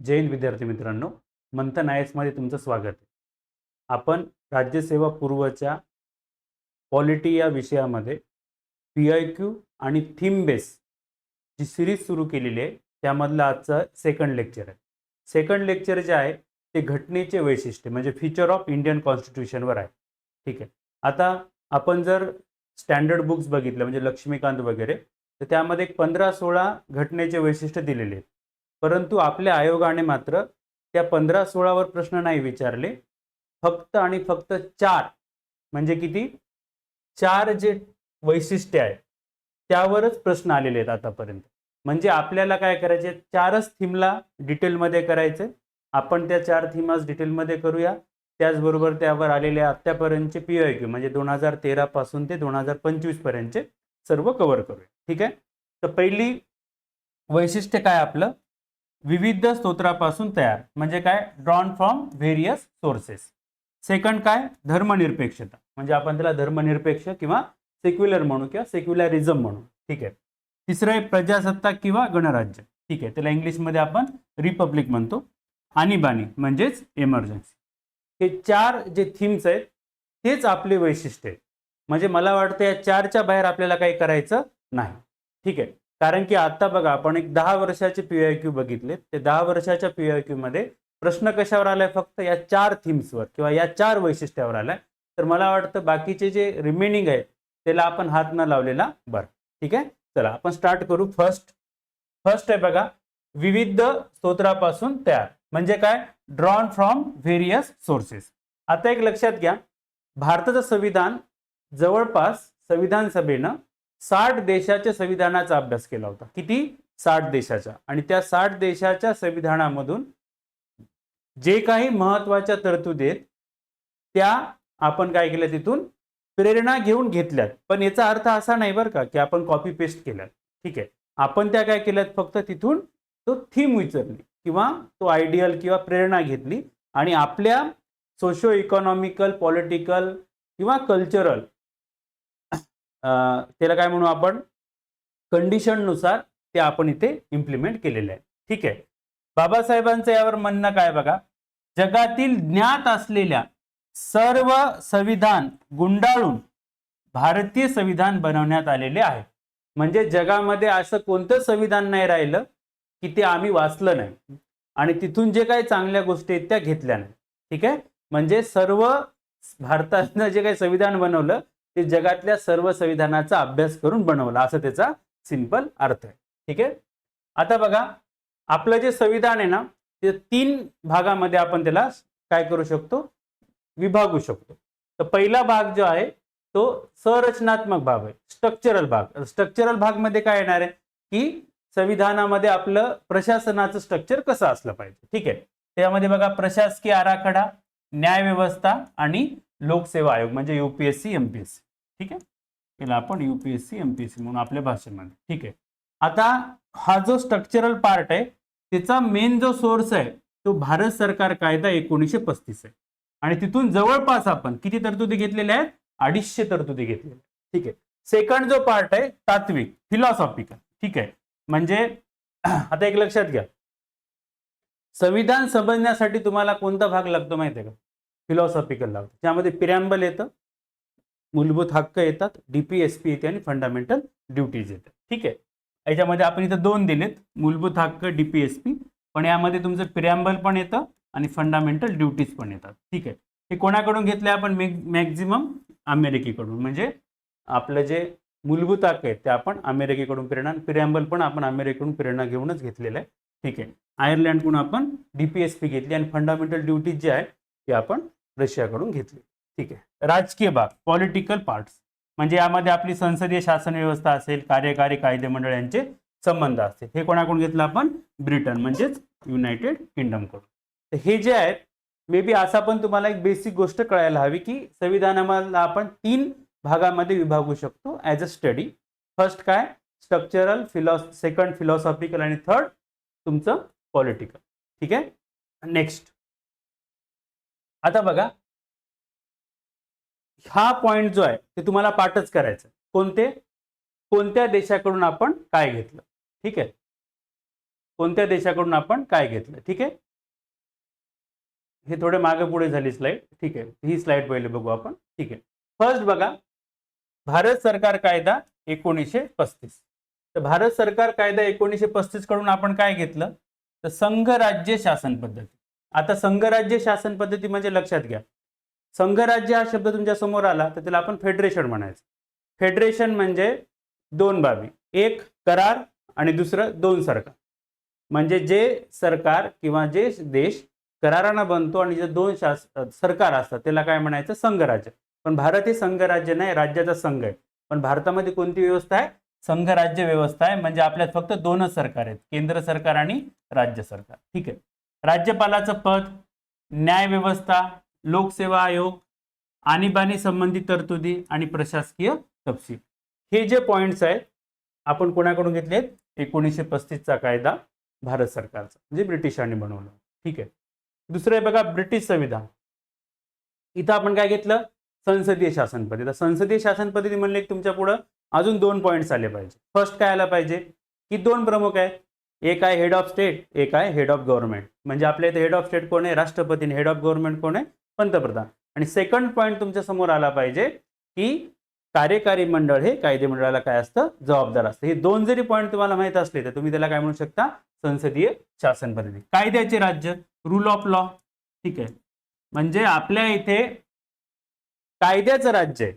जय हिंद विद्यार्थी मित्रांनो, मंथन आय एसमध्ये तुमचं स्वागत आहे. आपण राज्यसेवा पूर्वच्या पॉलिटी या विषयामध्ये PIQ आणि थीम बेस जी सिरीज सुरू केलेली आहे त्यामधलं आजचं सेकंड लेक्चर आहे. सेकंड लेक्चर जे आहे ते घटनेचे वैशिष्ट्य म्हणजे फीचर ऑफ इंडियन कॉन्स्टिट्यूशनवर आहे. ठीक आहे. आता आपण जर स्टँडर्ड बुक्स बघितलं म्हणजे लक्ष्मीकांत वगैरे, तर त्यामध्ये 15-16 घटनेचे वैशिष्ट्य दिलेले आहेत. परंतु आपल्या आयोगाने मात्र त्या 15-16 वर प्रश्न नाही विचारले, फक्त आणि फक्त 4 म्हणजे किती 4 जे वैशिष्ट्य आहेत त्यावरच प्रश्न आलेले आहेत आतापर्यंत. म्हणजे आपल्याला काय करायचे 4च थीमला डिटेलमध्ये करायचे. आपण त्या 4 थीम्स डिटेलमध्ये करूया. त्याचबरोबर त्यावर आलेले आत्तापर्यंतचे PIQ म्हणजे 2013 पासून ते 2025 पर्यंतचे सर्व कव्हर करूया. ठीक आहे. तर पहिली वैशिष्ट्य काय आपलं विविध स्तोत्रापासून तयार म्हणजे काय drawn from various sources. Second काय धर्मनिरपेक्षता म्हणजे आपण त्याला धर्मनिरपेक्ष किंवा सेक्युलर म्हणू किंवा सेक्युलरिझम म्हणू. ठीक आहे. तिसरं आहे प्रजासत्ताक किंवा गणराज्य. ठीक आहे. त्याला इंग्लिशमध्ये आपण रिपब्लिक म्हणतो. आणीबाणी म्हणजेच इमर्जन्सी. हे 4 जे थीम्स आहेत तेच आपले वैशिष्ट्य आहेत. म्हणजे मला वाटतं या 4च्या बाहेर आपल्याला काही करायचं नाही. ठीक आहे. कारण की आता बघा आपण एक 10 वर्षाचे PIQ बघितले. ते 10 वर्षाच्या PIQ मध्ये प्रश्न कशावर आलाय फक्त या 4 थीम्सवर किंवा या 4 वैशिष्ट्यावर आलाय. तर मला वाटतं बाकीचे जे रिमेनिंग आहेत त्याला आपण हात न लावलेला बरं. ठीक आहे. चला आपण स्टार्ट करू. फर्स्ट आहे बघा विविध स्तोत्रापासून तयार म्हणजे काय ड्रॉन फ्रॉम व्हेरियस सोर्सेस. आता एक लक्षात घ्या भारताचं संविधान जवळपास संविधान सभेनं 60 देशाच्या संविधानाचा अभ्यास केला होता. किती 60 देशाच्या. आणि त्या 60 देशाच्या संविधानामधून जे काही महत्वाच्या तरतुदी आहेत त्या आपण काय केलं तिथून प्रेरणा घेऊन घेतल्यात. पण याचा अर्थ असा नाही बरं का की आपण कॉपी पेस्ट केल्यात. ठीक आहे. आपण त्या काय केल्यात फक्त तिथून तो थीम विचारली किंवा तो आयडियल किंवा प्रेरणा घेतली आणि आपल्या सोशो इकॉनॉमिकल पॉलिटिकल किंवा कल्चरल त्याला काय म्हणू आपण कंडिशननुसार ते आपण इथे इम्प्लिमेंट केलेले आहे. ठीक आहे. बाबासाहेबांचं यावर म्हणणं काय बघा जगातील ज्ञात असलेल्या सर्व संविधान गुंडाळून भारतीय संविधान बनवण्यात आलेले आहे. म्हणजे जगामध्ये असं कोणतं संविधान नाही राहिलं की ते आम्ही वाचलं नाही आणि तिथून जे काही चांगल्या गोष्टी आहेत त्या घेतल्या नाही. ठीक आहे. म्हणजे सर्व भारतानं जे काही संविधान बनवलं ते जगातल्या सर्व संविधानाचा अभ्यास करून बनवलं असं त्याचा सिंपल अर्थ आहे. ठीक आहे. आता बघा आपलं जे संविधान आहे ना ते 3 भागामध्ये आपण त्याला काय करू शकतो विभागू शकतो. तर पहिला भाग जो आहे तो संरचनात्मक भाग आहे स्ट्रक्चरल भाग. स्ट्रक्चरल भाग मध्ये काय येणार आहे की संविधानामध्ये आपलं प्रशासनाचं स्ट्रक्चर कसं असलं पाहिजे. ठीक आहे. त्यामध्ये बघा प्रशासकीय आराखडा न्याय व्यवस्था आणि लोकसेवा आयोग म्हणजे UPSC MPSC. ठीक आहे. याला आपण UPSC MPSC म्हणून आपल्या भाषेमध्ये. ठीक आहे. आता हा जो स्ट्रक्चरल पार्ट आहे त्याचा मेन जो सोर्स आहे तो भारत सरकार कायदा 1935 आहे आणि तिथून जवळपास आपण किती तरतुदी घेतलेल्या आहेत 250 तरतुदी घेतलेल्या. ठीक आहे. सेकंड जो पार्ट आहे तात्विक फिलॉसॉफिकल. ठीक आहे. म्हणजे आता एक लक्षात घ्या संविधान समजण्यासाठी तुम्हाला कोणता भाग लागतो माहिती आहे का फिलॉसॉफिकल लागतो. त्यामध्ये प्रिॲम्बल येतं मूलभूत हक्क येतात DPSP येते आणि फंडामेंटल ड्युटीज येतात. ठीक आहे. याच्यामध्ये आपण इथं 2 दिलेत मूलभूत हक्क DPSP पण यामध्ये तुमचं प्रिॲम्बल पण येतं आणि फंडामेंटल ड्युटीज पण येतात. ठीक आहे. हे कोणाकडून घेतले आपण मॅक्झिमम अमेरिकेकडून. म्हणजे आपलं जे मूलभूत हक्क आहेत ते आपण अमेरिकेकडून प्रेरणा प्रिॲम्बल पण आपण अमेरिकेकडून प्रेरणा घेऊनच घेतलेलं आहे. ठीक आहे. आयर्लंडकडून आपण DPSP घेतली आणि फंडामेंटल ड्युटीज जे आहे ते आपण रशियाकडून घेतली. ठीक आहे. राजकीय भाग पॉलिटिकल पार्ट्स म्हणजे यामध्ये आपली संसदीय शासन व्यवस्था असेल कार्यकारी कायदे मंडळ यांचे संबंध असतील. हे कोणाकडून घेतलं आपण ब्रिटन म्हणजेच युनायटेड किंगडम कडून. तर हे जे आहेत मे बी असा पण तुम्हाला एक बेसिक गोष्ट कळायला हवी की संविधानाला आपण 3 भागामध्ये विभागू शकतो ॲज अ स्टडी. फर्स्ट काय स्ट्रक्चरल सेकंड फिलॉसॉफिकल आणि थर्ड तुमचं पॉलिटिकल. ठीक आहे. नेक्स्ट आता बघा हा पॉइंट जो आहे ते तुम्हाला पाठच करायचं कोणत्या देशाकडून आपण काय घेतलं. ठीक आहे. कोणत्या देशाकडून आपण काय घेतलं. ठीक आहे, हे थोडे मागे पुढे झाली स्लाइड. ठीक आहे, ही स्लाइड पहिले बघू आपण. ठीक आहे, फर्स्ट बघा, भारत सरकार कायदा 1935. तर भारत सरकार कायदा 1935 कडून आपण काय घेतलं, तर संघराज्य शासन पद्धती. आता संघराज्य शासन पद्धती म्हणजे लक्षात घ्या, संघराज्य हा शब्द तुमच्या समोर आला तर त्याला आपण फेडरेशन म्हणायचं. फेडरेशन म्हणजे दोन बाबी, एक करार आणि दुसरं दोन सरकार. म्हणजे जे सरकार किंवा जे देश करारानं बनतो आणि जे दोन सरकार असतात त्याला काय म्हणायचं, संघराज्य. पण भारत हे संघराज्य नाही, राज्याचा संघ आहे. पण भारतामध्ये कोणती व्यवस्था आहे, संघराज्य व्यवस्था आहे. म्हणजे आपल्यात फक्त दोनच सरकार आहेत, केंद्र सरकार आणि राज्य सरकार. ठीक आहे, राज्यपालाचं पद, न्याय व्यवस्था, लोकसेवा आयोग, आणीबाणी संबंधित तरतुदी आणि प्रशासकीय तपशील, हे जे पॉइंट्स आहेत आपण कोणाकडून घेतलेत, 1935चा कायदा भारत सरकारचा, म्हणजे ब्रिटिशांनी बनवलं. ठीक आहे, दुसरं आहे बघा ब्रिटिश संविधान. इथं आपण काय घेतलं, संसदीय शासन पद्धती. संसदीय शासन पद्धती म्हणले की तुमच्या पुढे अजून दोन पॉइंट्स आले पाहिजे. फर्स्ट काय आला पाहिजे की दोन प्रमुख आहेत, एक आहे हेड ऑफ स्टेट, एक आहे हेड ऑफ गव्हर्नमेंट. म्हणजे आपल्या इथे हेड ऑफ स्टेट कोण आहे, राष्ट्रपती, हेड ऑफ गव्हर्नमेंट कोण आहे, पंतप्रधान. आणि सेकंड पॉइंट तुमच्या समोर आला पाहिजे की कार्यकारी मंडळ हे कायदे मंडळाला काय असतं, जबाबदार असतं. हे दोन जरी पॉइंट तुम्हाला माहित असले तर तुम्ही त्याला काय म्हणू शकता, संसदीय शासन पद्धती. कायद्याचे राज्य, रूल ऑफ लॉ. ठीक आहे, म्हणजे आपल्या इथे कायद्याचं राज्य आहे,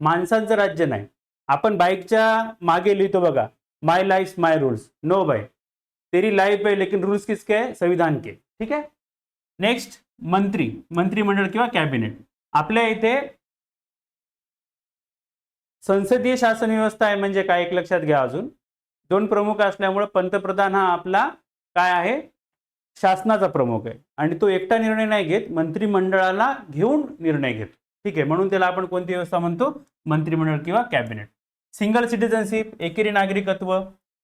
माणसांचं राज्य नाही. आपण बाईकच्या मागे लिहितो बघा, माय लाईफ माय रूल्स. नो बाय, तेरी लाईफ है लेकिन रूल्स किसके है, संविधान के. ठीक आहे, नेक्स्ट मंत्रिमंडळ किंवा कॅबिनेट. आपल्या इथे संसदीय शासन व्यवस्था आहे. म्हणजे काय, एक लक्षात घ्या, अजून दोन प्रमुख असल्यामुळे पंतप्रधान हा आपला काय आहे, शासनाचा प्रमुख आहे. आणि तो एकटा निर्णय नाही घेत, मंत्रिमंडळाला घेऊन निर्णय घेतो. ठीक आहे, म्हणून त्याला आपण कोणती व्यवस्था म्हणतो, मंत्रिमंडळ किंवा कॅबिनेट. सिंगल सिटीजनशिप, एकेरी नागरिकत्व.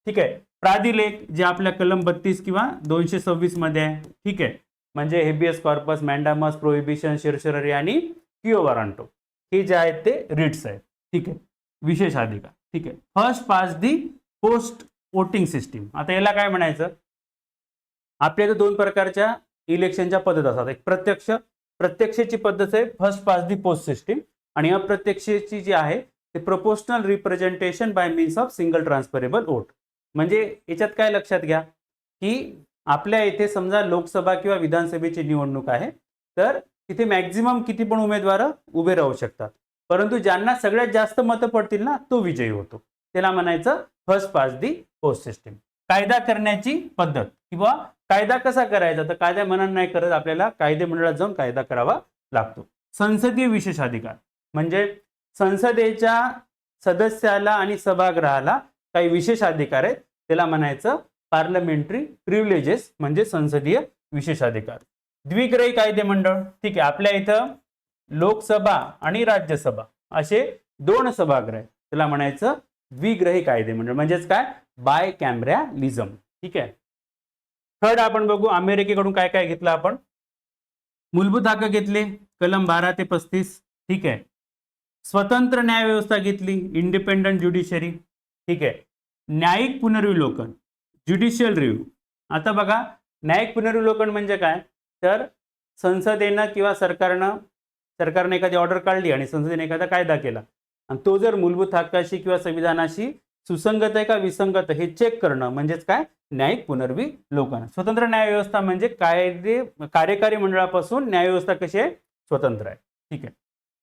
ठीक आहे, प्राधिलेख जे आपल्या कलम 32 किंवा 226 मध्ये आहे. ठीक आहे, म्हणजे हेबियस कॉर्पस, मॅन्डामस, प्रोहिबिशन, सर्शरी आणि क्यू वारंटो, हे जे आहेत ते रिट्स आहेत. ठीक आहे, विशेष अधिकार. ठीक आहे, फर्स्ट पास दी पोस्ट वोटिंग सिस्टीम. आता याला काय म्हणायचं, आपल्या इथे दोन प्रकारच्या इलेक्शनच्या पद्धत असतात. एक प्रत्यक्षची पद्धत आहे फर्स्ट पास दी पोस्ट सिस्टीम, आणि अप्रत्यक्षची जी आहे ते proportional representation bye means of single transferable vote. म्हणजे याच्यात काय लक्षात घ्या की आपल्या इथे समजा लोकसभा किंवा विधानसभेची निवडणूक आहे, तर तिथे मॅक्झिमम किती पण उमेदवार उभे राहू शकतात, परंतु ज्यांना सगळ्यात जास्त मतं पडतील ना तो विजयी होतो. त्याला म्हणायचं फर्स्ट पास दी पोस्ट सिस्टीम. कायदा करण्याची पद्धत किंवा कायदा कसा करायचा, तर कायदा मनान नाही करत, आपल्याला कायदे मंडळात जाऊन कायदा करावा लागतो. संसदीय विशेष अधिकार म्हणजे संसदेच्या सदस्याला आणि सभागृहाला काही विशेष अधिकार आहेत, त्याला म्हणायचं पार्लमेंटरी प्रिव्हिलेजेस, म्हणजे संसदीय विशेष अधिकार. द्विग्रही कायदे मंडळ. ठीक आहे, आपल्या इथं लोकसभा आणि राज्यसभा असे दोन सभागृह आहेत, त्याला म्हणायचं द्विग्रही कायदे मंडळ, म्हणजेच काय, बाय कॅमेरॅलिझम. ठीक आहे, थर्ड आपण बघू अमेरिकेकडून काय काय घेतलं आपण. मूलभूत हक्क घेतले, कलम 12 ते 35. ठीक आहे, स्वतंत्र न्याय व्यवस्था घेतली, इंडिपेंडंट ज्युडिशरी. ठीक आहे, न्यायिक पुनर्विलोकन, ज्युडिशियल रिव्ह्यू. आता बघा, न्यायिक पुनर्विलोकन म्हणजे काय, तर संसदेनं किंवा सरकारने एखादी ऑर्डर काढली आणि संसदेने एखादा कायदा केला आणि तो जर मूलभूत हक्काशी किंवा संविधानाशी सुसंगत आहे का विसंगत हे चेक करणं, म्हणजेच काय, न्यायिक पुनर्विलोकन. स्वतंत्र न्याय व्यवस्था म्हणजे कार्यकारी मंडळापासून न्याय व्यवस्था कशी आहे, स्वतंत्र आहे. ठीक आहे,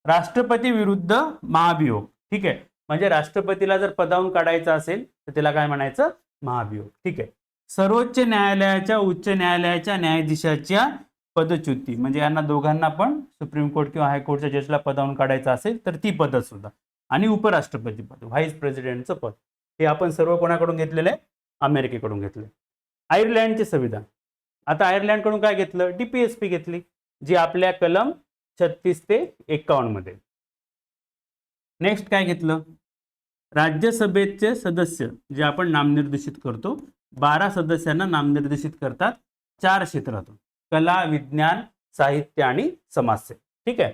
राष्ट्रपती विरुद्ध महाभियोग. ठीक आहे, म्हणजे राष्ट्रपतीला जर पदावून काढायचं असेल तर त्याला काय म्हणायचं, महाभियोग. ठीक आहे, सर्वोच्च न्यायालयाच्या उच्च न्यायालयाच्या न्यायाधीशाच्या पदच्युती, म्हणजे यांना दोघांना पण सुप्रीम कोर्ट किंवा हायकोर्टच्या जजला पदावून काढायचं असेल तर ती पद्धत सुद्धा. आणि उपराष्ट्रपती पद, व्हाईस प्रेसिडेंटचं पद, हे आपण सर्व कोणाकडून घेतलेलं आहे, अमेरिकेकडून घेतले. आयर्लंडचे संविधान. आता आयर्लंडकडून काय घेतलं, DPSP घेतली, जी आपल्या कलम 36 ते 51 मध्ये. नेक्स्ट काय घेतलं, राज्यसभेचे सदस्य जे आपण नामनिर्देशित करतो, 12 सदस्यांना नामनिर्देशित करतात 4 क्षेत्रातून, कला, विज्ञान, साहित्य आणि समाजसेवा. ठीक आहे,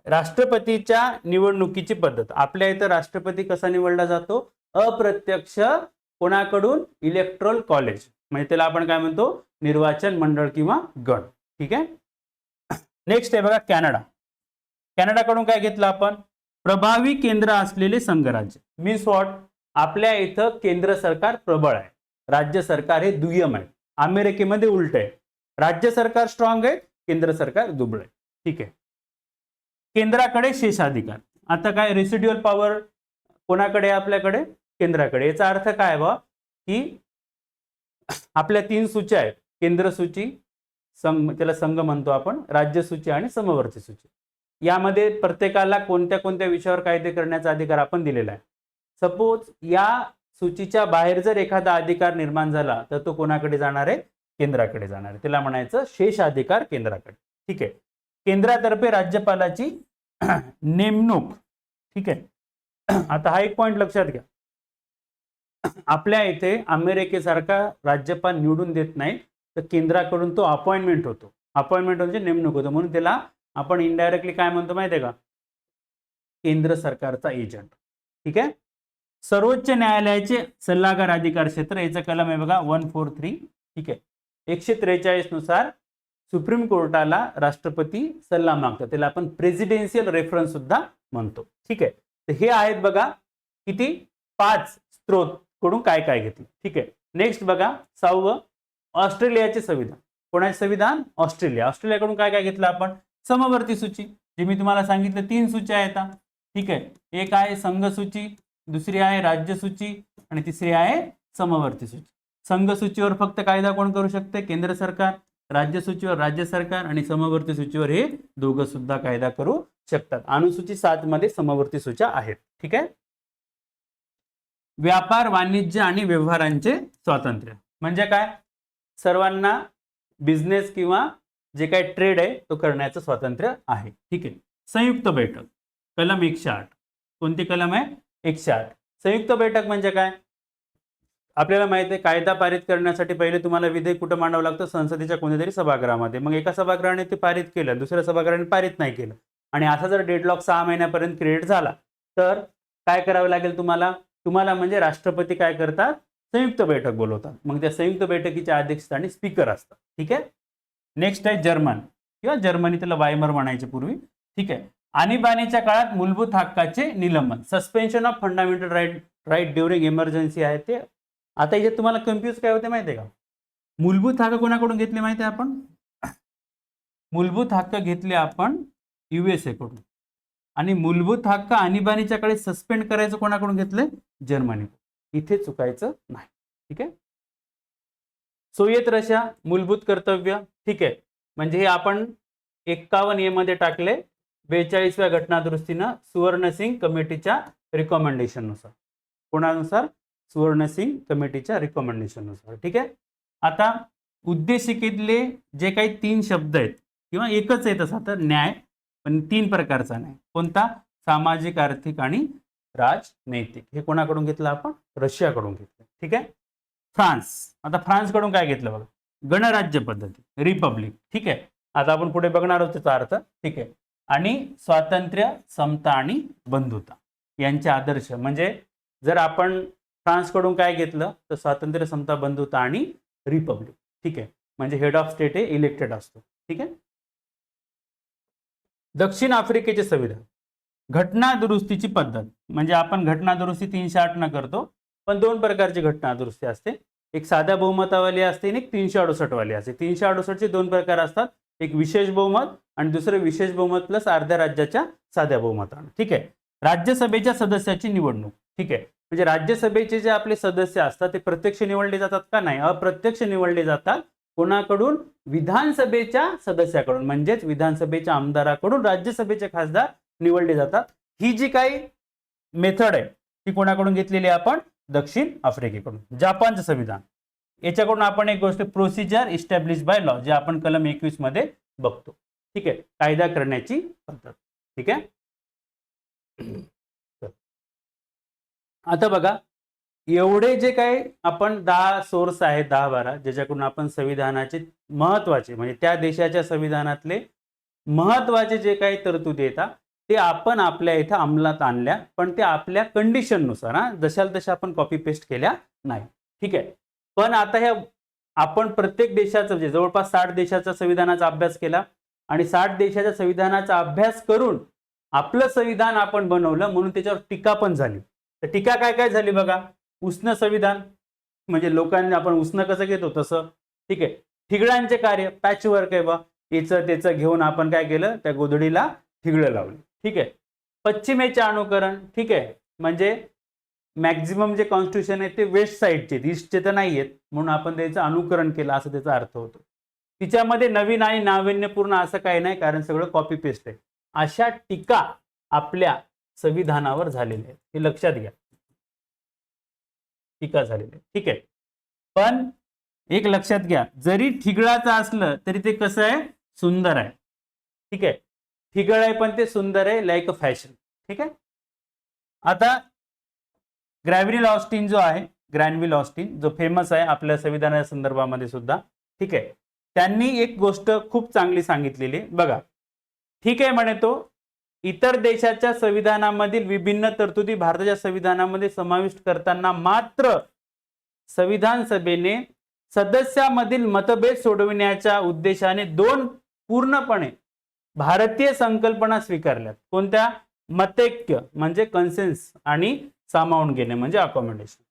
राष्ट्रपतीच्या निवडणुकीची पद्धत. आपल्या इथं राष्ट्रपती कसा निवडला जातो, अप्रत्यक्ष, कोणाकडून, इलेक्ट्रोल कॉलेज. म्हणजे त्याला आपण काय म्हणतो, निर्वाचन मंडळ किंवा गण. ठीक आहे. नेक्स्ट आहे बघा कॅनडा. कॅनडाकडून काय घेतलं आपण, प्रभावी केंद्र असलेले संघराज्य. मीन्स व्हॉट, आपल्या इथं केंद्र सरकार प्रबळ आहे, राज्य सरकार हे दुय्यम आहे. अमेरिकेमध्ये उलट आहे, राज्य सरकार स्ट्रॉंग आहे, केंद्र सरकार दुबळ आहे. ठीक आहे. केंद्राकडे शेषाधिकार. आता काय रेसिड्युअल पॉवर कोणाकडे आहे, आपल्याकडे केंद्राकडे. याचा अर्थ काय बा, की आपल्या 3 सूची आहेत, केंद्र सूची, त्याला संघ म्हणतो आपण, राज्य सूची आणि समवर्ती सूची. यामध्ये प्रत्येकाला कोणत्या कोणत्या विषयावर कायदे करण्याचा अधिकार आपण दिलेला आहे. सपोज या सूचीच्या बाहेर जर एखादा अधिकार निर्माण झाला तर तो कोणाकडे जाणार आहे, केंद्राकडे जाणार आहे. त्याला म्हणायचं शेषाधिकार केंद्राकडे. ठीक आहे. केंद्रातर्फे राज्यपालाची नेमणूक. ठीक आहे. आता हा एक पॉइंट लक्षात घ्या, आपल्या इथे अमेरिकेसारखा राज्यपाल निवडून देत नाही, तर केंद्राकडून तो अपॉइंटमेंट होतो. अपॉइंटमेंट म्हणजे नेमणूक होतो, म्हणून त्याला आपण इनडायरेक्टली काय म्हणतो माहिती आहे का, केंद्र सरकारचा एजंट. ठीक आहे. सर्वोच्च न्यायालयाचे सल्लागार अधिकार क्षेत्र, याचं कलम आहे बघा 143. ठीक आहे. 143 नुसार सुप्रीम कोर्टाला राष्ट्रपती सल्ला मागतात, त्याला आपण प्रेसिडेन्शियल रेफरन्स सुद्धा म्हणतो. ठीक आहे. तर हे आहेत बघा किती, 5 स्त्रोत कडून काय काय घेतलं. ठीक आहे. नेक्स्ट बघा 6वं, ऑस्ट्रेलियाचे संविधान. कोणाचे संविधान, ऑस्ट्रेलिया. ऑस्ट्रेलियाकडून काय काय घेतलं आपण, समवर्ती सूची, जी मी तुम्हाला सांगितलं 3 सूची आहेत. ठीक आहे. एक आहे संघ सूची, दुसरी आहे राज्य सूची आणि तिसरी आहे समवर्ती सूची. संघ सूचीवर फक्त कायदा कोण करू शकते, केंद्र सरकार. राज्य सूचीवर राज्य सरकार आणि समवर्ती सूचीवर हे दोघं सुद्धा कायदा करू शकतात. अनुसूची 7 मध्ये समवर्ती सूच्या आहेत. ठीक आहे. व्यापार, वाणिज्य आणि व्यवहारांचे स्वातंत्र्य म्हणजे काय, सर्वांना बिझनेस किंवा जे काही ट्रेड आहे तो करण्याचं स्वातंत्र्य आहे. ठीक आहे. संयुक्त बैठक, कलम 108. कोणती कलम आहे, 108. संयुक्त बैठक म्हणजे काय, आपल्याला माहिती आहे कायदा पारित करण्यासाठी पहिले तुम्हाला विधेयक कुठं मांडावं लागतं, संसदेच्या कोणत्यातरी सभागृहामध्ये. मग एका सभागृहाने ते पारित केलं, दुसऱ्या सभागृहाने पारित नाही केलं, आणि असा जर डेडलॉक 6 महिन्यापर्यंत क्रिएट झाला तर काय करावं लागेल तुम्हाला, म्हणजे राष्ट्रपती काय करतात, संयुक्त बैठक बोलवतात. मग त्या संयुक्त बैठकीच्या अध्यक्षस्थानी स्पीकर असतात. ठीक आहे. नेक्स्ट आहे जर्मन किंवा जर्मनी, त्याला वायमर म्हणायचे पूर्वी. ठीक आहे. आणीबाणीच्या काळात मूलभूत हक्काचे निलंबन, suspension of fundamental right during emergency आहे ते. आता इथे तुम्हाला कन्फ्यूज काय होते माहिती आहे का, मूलभूत हक्क कोणाकडून घेतले माहिती आहे आपण, मूलभूत हक्क घेतले आपण USA कडून, आणि मूलभूत हक्क आणीबाणीच्या काळी सस्पेंड करायचं कोणाकडून घेतले, जर्मनी. इथे चुकायचं नाही. ठीक आहे. सोव्हिएत रशिया, मूलभूत कर्तव्य. ठीक आहे. म्हणजे हे आपण 51 मध्ये टाकले 42व्या घटनादुरुस्तीनं सुवर्णसिंग कमिटीच्या रिकमेंडेशन नुसार. कोणानुसार, सुवर्णसिंग कमिटीच्या रिकमेंडेशन नुसार. ठीक आहे. आता उद्देशिकेतले जे काही 3 शब्द आहेत किंवा एकच आहे तसा तर न्याय, पण 3 प्रकारचा न्याय. कोणता, सामाजिक, आर्थिक आणि राजनैतिक. हे कोणाकडून घेतलं आपण, रशियाकडून घेतलं. ठीक आहे. फ्रान्स. आता फ्रान्सकडून काय घेतलं बघा, गणराज्य पद्धती, रिपब्लिक. ठीक आहे. आता आपण पुढे बघणार आहोत त्याचा अर्थ. ठीक आहे. आणि स्वातंत्र्य, समता आणि बंधुता यांचे आदर्श. म्हणजे जर आपण फ्रान्सकडून काय घेतलं तर स्वातंत्र्य, समता, बंधुता आणि रिपब्लिक. ठीक आहे. म्हणजे हेड ऑफ स्टेट हे इलेक्टेड असतो. ठीक आहे. दक्षिण आफ्रिकेचे संविधान, घटना दुरुस्तीची पद्धत. म्हणजे आपण घटना दुरुस्ती 308 न करतो, पण 2 प्रकारची घटना दुरुस्ती असते. एक साध्या बहुमतावाली असते आणि एक 368 वाली असते. 368चे 2 प्रकार असतात, एक विशेष बहुमत आणि दुसरे विशेष बहुमत प्लस अर्ध्या राज्याच्या साध्या बहुमतानं. ठीक आहे. राज्यसभेच्या सदस्याची निवडणूक. ठीक आहे. म्हणजे राज्यसभेचे जे आपले सदस्य असतात ते प्रत्यक्ष निवडले जातात का, नाही, अप्रत्यक्ष निवडले जातात. कोणाकडून, विधानसभेच्या सदस्याकडून. म्हणजेच विधानसभेच्या आमदाराकडून राज्यसभेचे खासदार निवडले जातात. ही जी काही मेथड आहे ती कोणाकडून घेतलेली आहे आपण, दक्षिण आफ्रिकेकडून. जपानचं संविधान, याच्याकडून आपण एक गोष्ट, प्रोसिजर इस्टॅब्लिश बाय लॉ, जे आपण कलम 21 मध्ये बघतो. ठीक आहे. कायदा करण्याची पद्धत. ठीक आहे. आता बघा, एवढे जे काही आपण 10 सोर्स आहेत, 10-12, ज्याच्याकडून आपण संविधानाचे महत्वाचे, म्हणजे त्या देशाच्या संविधानातले महत्वाचे जे काही तरतुदी येतात ते आपण आपल्या इथं अंमलात आणल्या, पण ते आपल्या कंडिशननुसार, जशाला तशा आपण कॉपी पेस्ट केल्या नाही. ठीक आहे. पण आता ह्या आपण प्रत्येक देशाचा म्हणजे जवळपास 60 देशाचा संविधानाचा अभ्यास केला आणि 60 देशाच्या संविधानाचा अभ्यास करून आपलं संविधान आपण बनवलं, म्हणून त्याच्यावर टीका पण झाली. तर टीका काय काय झाली बघा. उष्ण संविधान म्हणजे लोकांनी आपण उष्ण कसं घेतो तसं, ठीक आहे. ठिगळांचे कार्य, पॅचवर्क आहे बा, याचं त्याचं घेऊन आपण काय केलं, त्या गोधडीला ठिगळं लावली, ठीक आहे. पश्चिमेचे अनुकरण, ठीक आहे, म्हणजे मॅक्झिमम जे कॉन्स्टिट्यूशन आहे ते वेस्ट साईडचे, ईस्टचे तर नाही आहेत, म्हणून आपण त्याचं अनुकरण केलं असं त्याचा अर्थ होतो. तिच्यामध्ये नवीन आणि नाविन्यपूर्ण असं काही नाही, कारण सगळं कॉपी पेस्ट आहे. अशा टीका आपल्या संविधानावर झालेल्या आहेत, हे लक्षात घ्या. टीका झालेली आहे, ठीक आहे. पण एक लक्षात घ्या, जरी ठिगळाचं असलं तरी ते कसं आहे, सुंदर आहे, ठीक आहे. ठिगळ आहे पण ते सुंदर आहे, लाईक अ फॅशन, ठीक आहे. आता ग्रॅव्हरिल ऑस्टिन जो आहे, ग्रॅनव्हिल ऑस्टिन जो फेमस आहे आपल्या संविधानाच्या संदर्भामध्ये सुद्धा, ठीक आहे, त्यांनी एक गोष्ट खूप चांगली सांगितलेली बघा. ठीक आहे म्हणे तो, इतर देशाच्या संविधानामधील विभिन्न तरतुदी भारताच्या संविधानामध्ये समाविष्ट करताना मात्र संविधान सभेने सदस्यामधील मतभेद सोडविण्याच्या उद्देशाने 2 पूर्णपणे भारतीय संकल्पना स्वीकारल्यात. कोणत्या? मतैक्य म्हणजे कन्सेन्स आणि सामावून घेणे म्हणजे अकॉमोडेशन.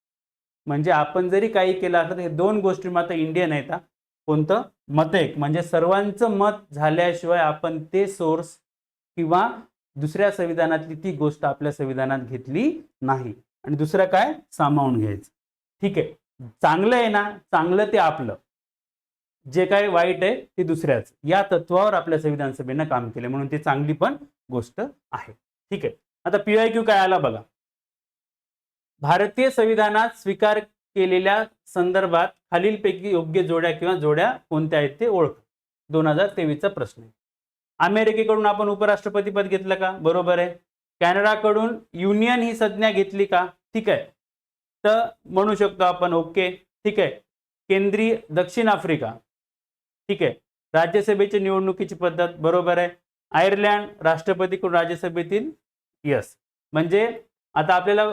म्हणजे आपण जरी काही केलं असलं तर हे 2 गोष्टी मात्र इंडियन आहेत. कोणतं? मतैक म्हणजे सर्वांचं मत झाल्याशिवाय आपण ते सोर्स किंवा दुसऱ्या संविधानातली ती गोष्ट आपल्या संविधानात घेतली नाही. आणि दुसरं काय? सामावून घ्यायचं, ठीक आहे. चांगलं आहे ना, चांगलं ते आपलं, जे काय वाईट आहे ते दुसऱ्याच, या तत्वावर आपल्या संविधान सभेनं काम केले, म्हणून ती चांगली पण गोष्ट आहे, ठीक आहे. आता PYQ काय आला बघा. भारतीय संविधानात स्वीकार केलेल्या संदर्भात खालीलपैकी योग्य जोड्या किंवा जोड्या कोणत्या आहेत ते ओळख. 2023 चा प्रश्न आहे. अमेरिकेकडून आपण उपराष्ट्रपती पद घेतलं का? बरोबर आहे. कॅनडाकडून युनियन ही संज्ञा घेतली का? ठीक आहे, तर म्हणू शकतो आपण ओके, ठीक आहे. केंद्रीय दक्षिण आफ्रिका, ठीक आहे. राज्यसभेची निवडणुकीची पद्धत, बरोबर आहे. आयर्लंड राष्ट्रपतीकडून राज्यसभेतील, यस. म्हणजे आता आपल्याला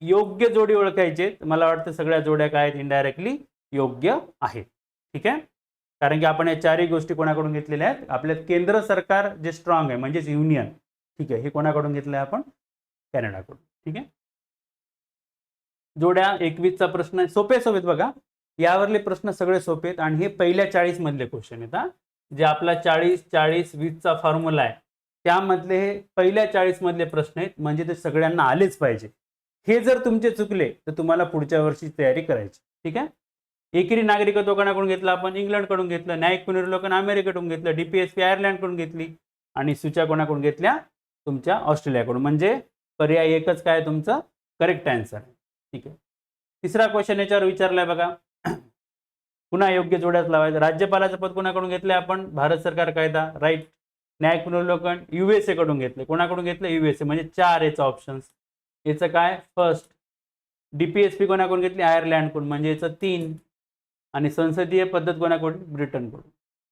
योग्य जोडी ओळखायचे, मला वाटतं सगळ्या जोड्या काय आहेत, इनडायरेक्टली योग्य आहेत, ठीक आहे. कारण की आपण या 4ही गोष्टी कोणाकडून घेतलेल्या आहेत? आपल्या केंद्र सरकार जे स्ट्रॉंग आहे म्हणजेच युनियन, ठीक आहे, हे कोणाकडून घेतलं आहे आपण? कॅनडाकडून, ठीक आहे. जोड्या 21 चा प्रश्न आहे, सोपे सोपेत बघा. यावरले प्रश्न सगळे सोपे आहेत आणि हे पहिल्या 40 मधले क्वेश्चन आहेत. जे आपला 40-40-20 चा फॉर्म्युला आहे त्यामधले हे पहिल्या 40 मधले प्रश्न आहेत, म्हणजे ते सगळ्यांना आलेच पाहिजे. हे जर तुमचे चुकले तर तुम्हाला पुढच्या वर्षी तयारी करायची, ठीक आहे. एकेरी नागरिकत्व कोणाकडून घेतलं आपण? इंग्लंडकडून घेतलं. न्यायिक पुनर्विलोकन अमेरिकेकडून घेतलं. DPSP आयर्लंडकडून घेतली आणि सूच्या कोणाकडून घेतल्या? तुमच्या ऑस्ट्रेलियाकडून. म्हणजे पर्याय एकच काय तुमचं करेक्ट आन्सर आहे, ठीक आहे. तिसरा क्वेश्चन याच्यावर विचारलाय बघा. पुन्हा योग्य जोड्याच लावायचं. राज्यपालाचं पद कोणाकडून घेतलंय आपण? भारत सरकार कायदा, राईट. न्यायिक पुनर्विलोकन USA कडून घेतले. कोणाकडून घेतलं? USA, म्हणजे 4 याचा ऑप्शन्स. याचं काय? फर्स्ट. DPSP कोणाकडून घेतली? आयर्लंडकडून, म्हणजे याचं 3. आणि संसदीय पद्धत कोणाकडून? ब्रिटनकडून,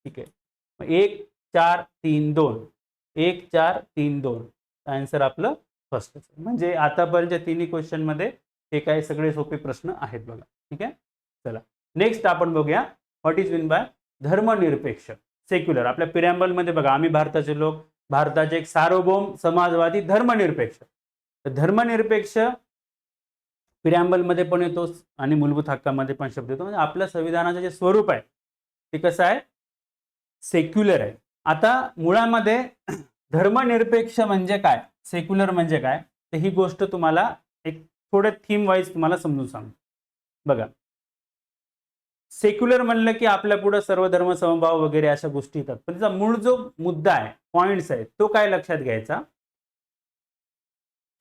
ठीक आहे. 1 4 3 2, 1 4 3 2 आन्सर आपलं फर्स्ट. म्हणजे आतापर्यंत तिन्ही क्वेश्चन मध्ये हे काय सगळे सोपे प्रश्न आहेत बघा, ठीक आहे. चला नेक्स्ट आपण बघूया, व्हॉट इज मीन बाय धर्मनिरपेक्ष, सेक्युलर. आपल्या प्रिअम्बल मध्ये बघा, आम्ही भारताचे लोक, भारताचे एक सार्वभौम समाजवादी धर्मनिरपेक्ष. तर धर्मनिरपेक्ष प्रिअम्बल मध्ये पण येतोच आणि मूलभूत हक्कामध्ये पण शब्द येतो. म्हणजे आपल्या संविधानाचं जे स्वरूप आहे ते कसं आहे? सेक्युलर आहे. आता मुळामध्ये धर्मनिरपेक्ष म्हणजे काय, सेक्युलर म्हणजे काय, तर ही गोष्ट तुम्हाला एक थोडं थीम वाईज तुम्हाला समजून सांगतो बघा. सेक्युलर म्हणलं की आपल्या पुढे सर्व धर्म समभाव वगैरे अशा गोष्टी येतात, पण त्याचा मूळ जो मुद्दा आहे, पॉइंट्स आहे, तो काय लक्षात घ्यायचा?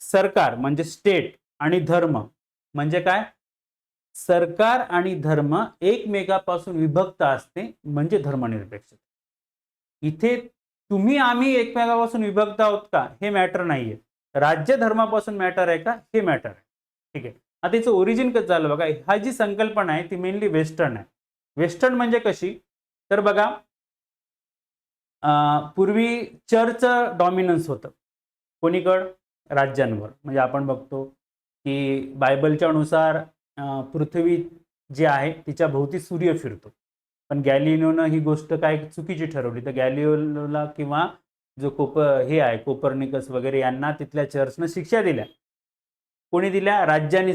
सरकार म्हणजे स्टेट आणि धर्म म्हणजे काय? सरकार आणि धर्म एकमेकापासून विभक्त असते म्हणजे धर्मनिरपेक्ष. इथे तुम्ही आम्ही एकमेकापासून विभक्त आहोत का हे मॅटर नाहीये, राज्य धर्मापासून मॅटर आहे का हे मॅटर आहे, ठीक आहे. आता याचं ओरिजिन कसं झालं बघा. हा जी संकल्पना आहे ती मेनली वेस्टर्न आहे. वेस्टर्न म्हणजे कशी, तर बघा पूर्वी चर्च डॉमिनन्स होतं कोणीकड? राज्यांवर. म्हणजे आपण बघतो की बायबलच्या नुसार पृथ्वी जी आहे तिच्या भोवती सूर्य फिरतो. पण गॅलिलिओनं ही गोष्ट काय चुकीची ठरवली. तर गॅलिलिओला किंवा जो हे आहे कोपर्निकस वगैरे यांना तिथल्या चर्चनं शिक्षा दिल्या. कोणी दिल्या? राज्यांनी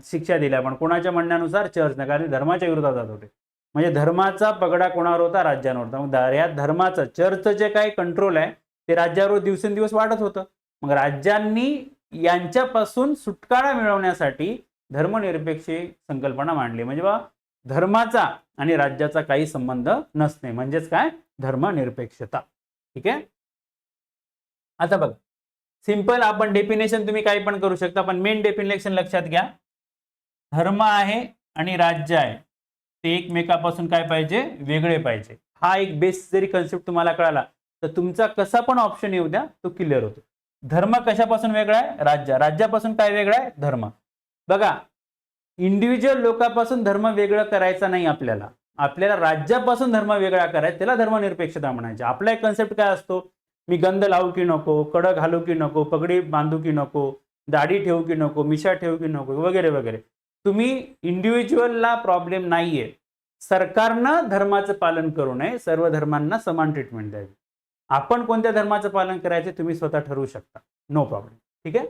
शिक्षा दिल्या, पण कोणाच्या म्हणण्यानुसार? चर्चने, कारण धर्माच्या विरोधात जात होते. म्हणजे धर्माचा पगडा कोणावर होता? राज्यांवर होता. मग या धर्माचं चर्चचं जे काही कंट्रोल आहे ते राज्यावर दिवसेंदिवस वाढत होतं. मग राज्यांनी यांच्यापासून सुटकारा मिळवण्यासाठी धर्मनिरपेक्ष संकल्पना मांडली. म्हणजे बा धर्माचा आणि राज्याचा काही संबंध नसणे, म्हणजेच काय? धर्मनिरपेक्षता. ठीक आहे. आता बघा, सिंपल आपण डेफिनेशन तुम्ही काही पण करू शकता, पण मेन डेफिनेशन लक्षात घ्या. धर्म आहे आणि राज्य आहे ते एकमेकापासून काय पाहिजे? वेगळे पाहिजे. हा एक बेस जरी कन्सेप्ट तुम्हाला कळाला तर तुमचा कसा पण ऑप्शन येऊ द्या तो क्लिअर होतो. धर्म कशापासून वेगळा आहे? राज्य. राज्यापासून काय वेगळा आहे? धर्म. बघा, इंडिव्हिज्युअल लोकांपासून धर्म वेगळं करायचा नाही आपल्याला. आपल्याला राज्यापासून धर्म वेगळा करायचा, त्याला धर्मनिरपेक्षता म्हणायचे. आपला एक कन्सेप्ट काय असतो? मी गंध लावू की नको, कडक घालू की नको, पगडी बांधू की नको, दाढी ठेवू की नको, मिशा ठेवू की नको, वगैरे वगैरे. तुम्ही इंडिव्हिज्युअलला प्रॉब्लेम नाहीये. सरकारनं धर्माचं पालन करू नये, सर्व धर्मांना समान ट्रीटमेंट द्यावी. आपण कोणत्या धर्माचं पालन करायचे तुम्ही स्वतः ठरवू शकता, नो प्रॉब्लेम. ठीक आहे.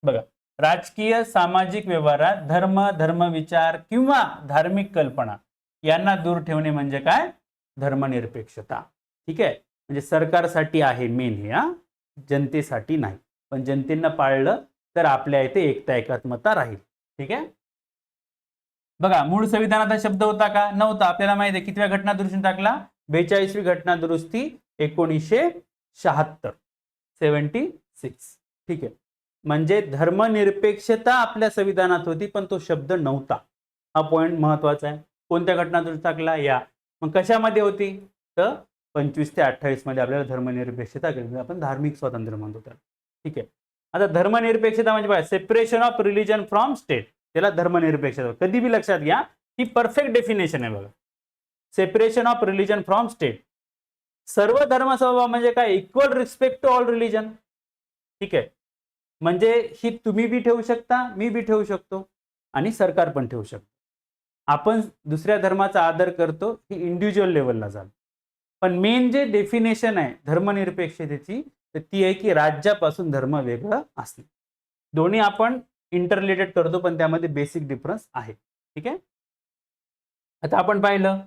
बघा, राजकीय सामाजिक व्यवहारात धर्म, धर्मविचार किंवा धार्मिक कल्पना यांना दूर ठेवणे म्हणजे काय? धर्मनिरपेक्षता. ठीक आहे. म्हणजे सरकारसाठी आहे मेन हे, जनतेसाठी नाही. पण जनतेनं पाळलं तर आपल्या इथे एकता एकात्मता राहील. ठीक आहे. बघा, मूळ संविधानात शब्द होता का? नव्हता. आपल्याला माहिती आहे कितव्या घटना दुरुस्ती टाकला? 42वी घटना दुरुस्ती 1976, 76. ठीक आहे. म्हणजे धर्मनिरपेक्षता आपल्या संविधानात होती पण तो शब्द नव्हता. हा पॉइंट महत्वाचा आहे. कोणत्या घटना दुरुस्ती टाकला? या. मग कशामध्ये होती? तर 25 ते 28 मध्ये आपल्याला धर्मनिरपेक्षता केली. आपण धार्मिक स्वातंत्र्य म्हणतो त्याला. ठीक आहे. आता धर्मनिरपेक्षता म्हणजे काय? Separation of religion from state, त्याला धर्मनिरपेक्षता. कधी बी लक्षात घ्या, ही परफेक्ट डेफिनेशन आहे बघा. Separation of religion from state. सर्व धर्म समभाव म्हणजे काय? Equal respect to all religion. ठीक आहे. म्हणजे ही तुम्ही बी ठेवू शकता, मी बी ठेवू शकतो आणि सरकार पण ठेवू शकतो. आपण दुसऱ्या धर्माचा आदर करतो ही इंडिव्हिज्युअल लेवलला झालं. पण मेन जे डेफिनेशन आहे धर्मनिरपेक्षतेची तर ती आहे की राज्यापासून धर्म वेगळं असणे. दोन्ही आपण इंटररिलेटेड करतो पण त्यामध्ये बेसिक डिफरन्स आहे. ठीक आहे. आता आपण पाहिलं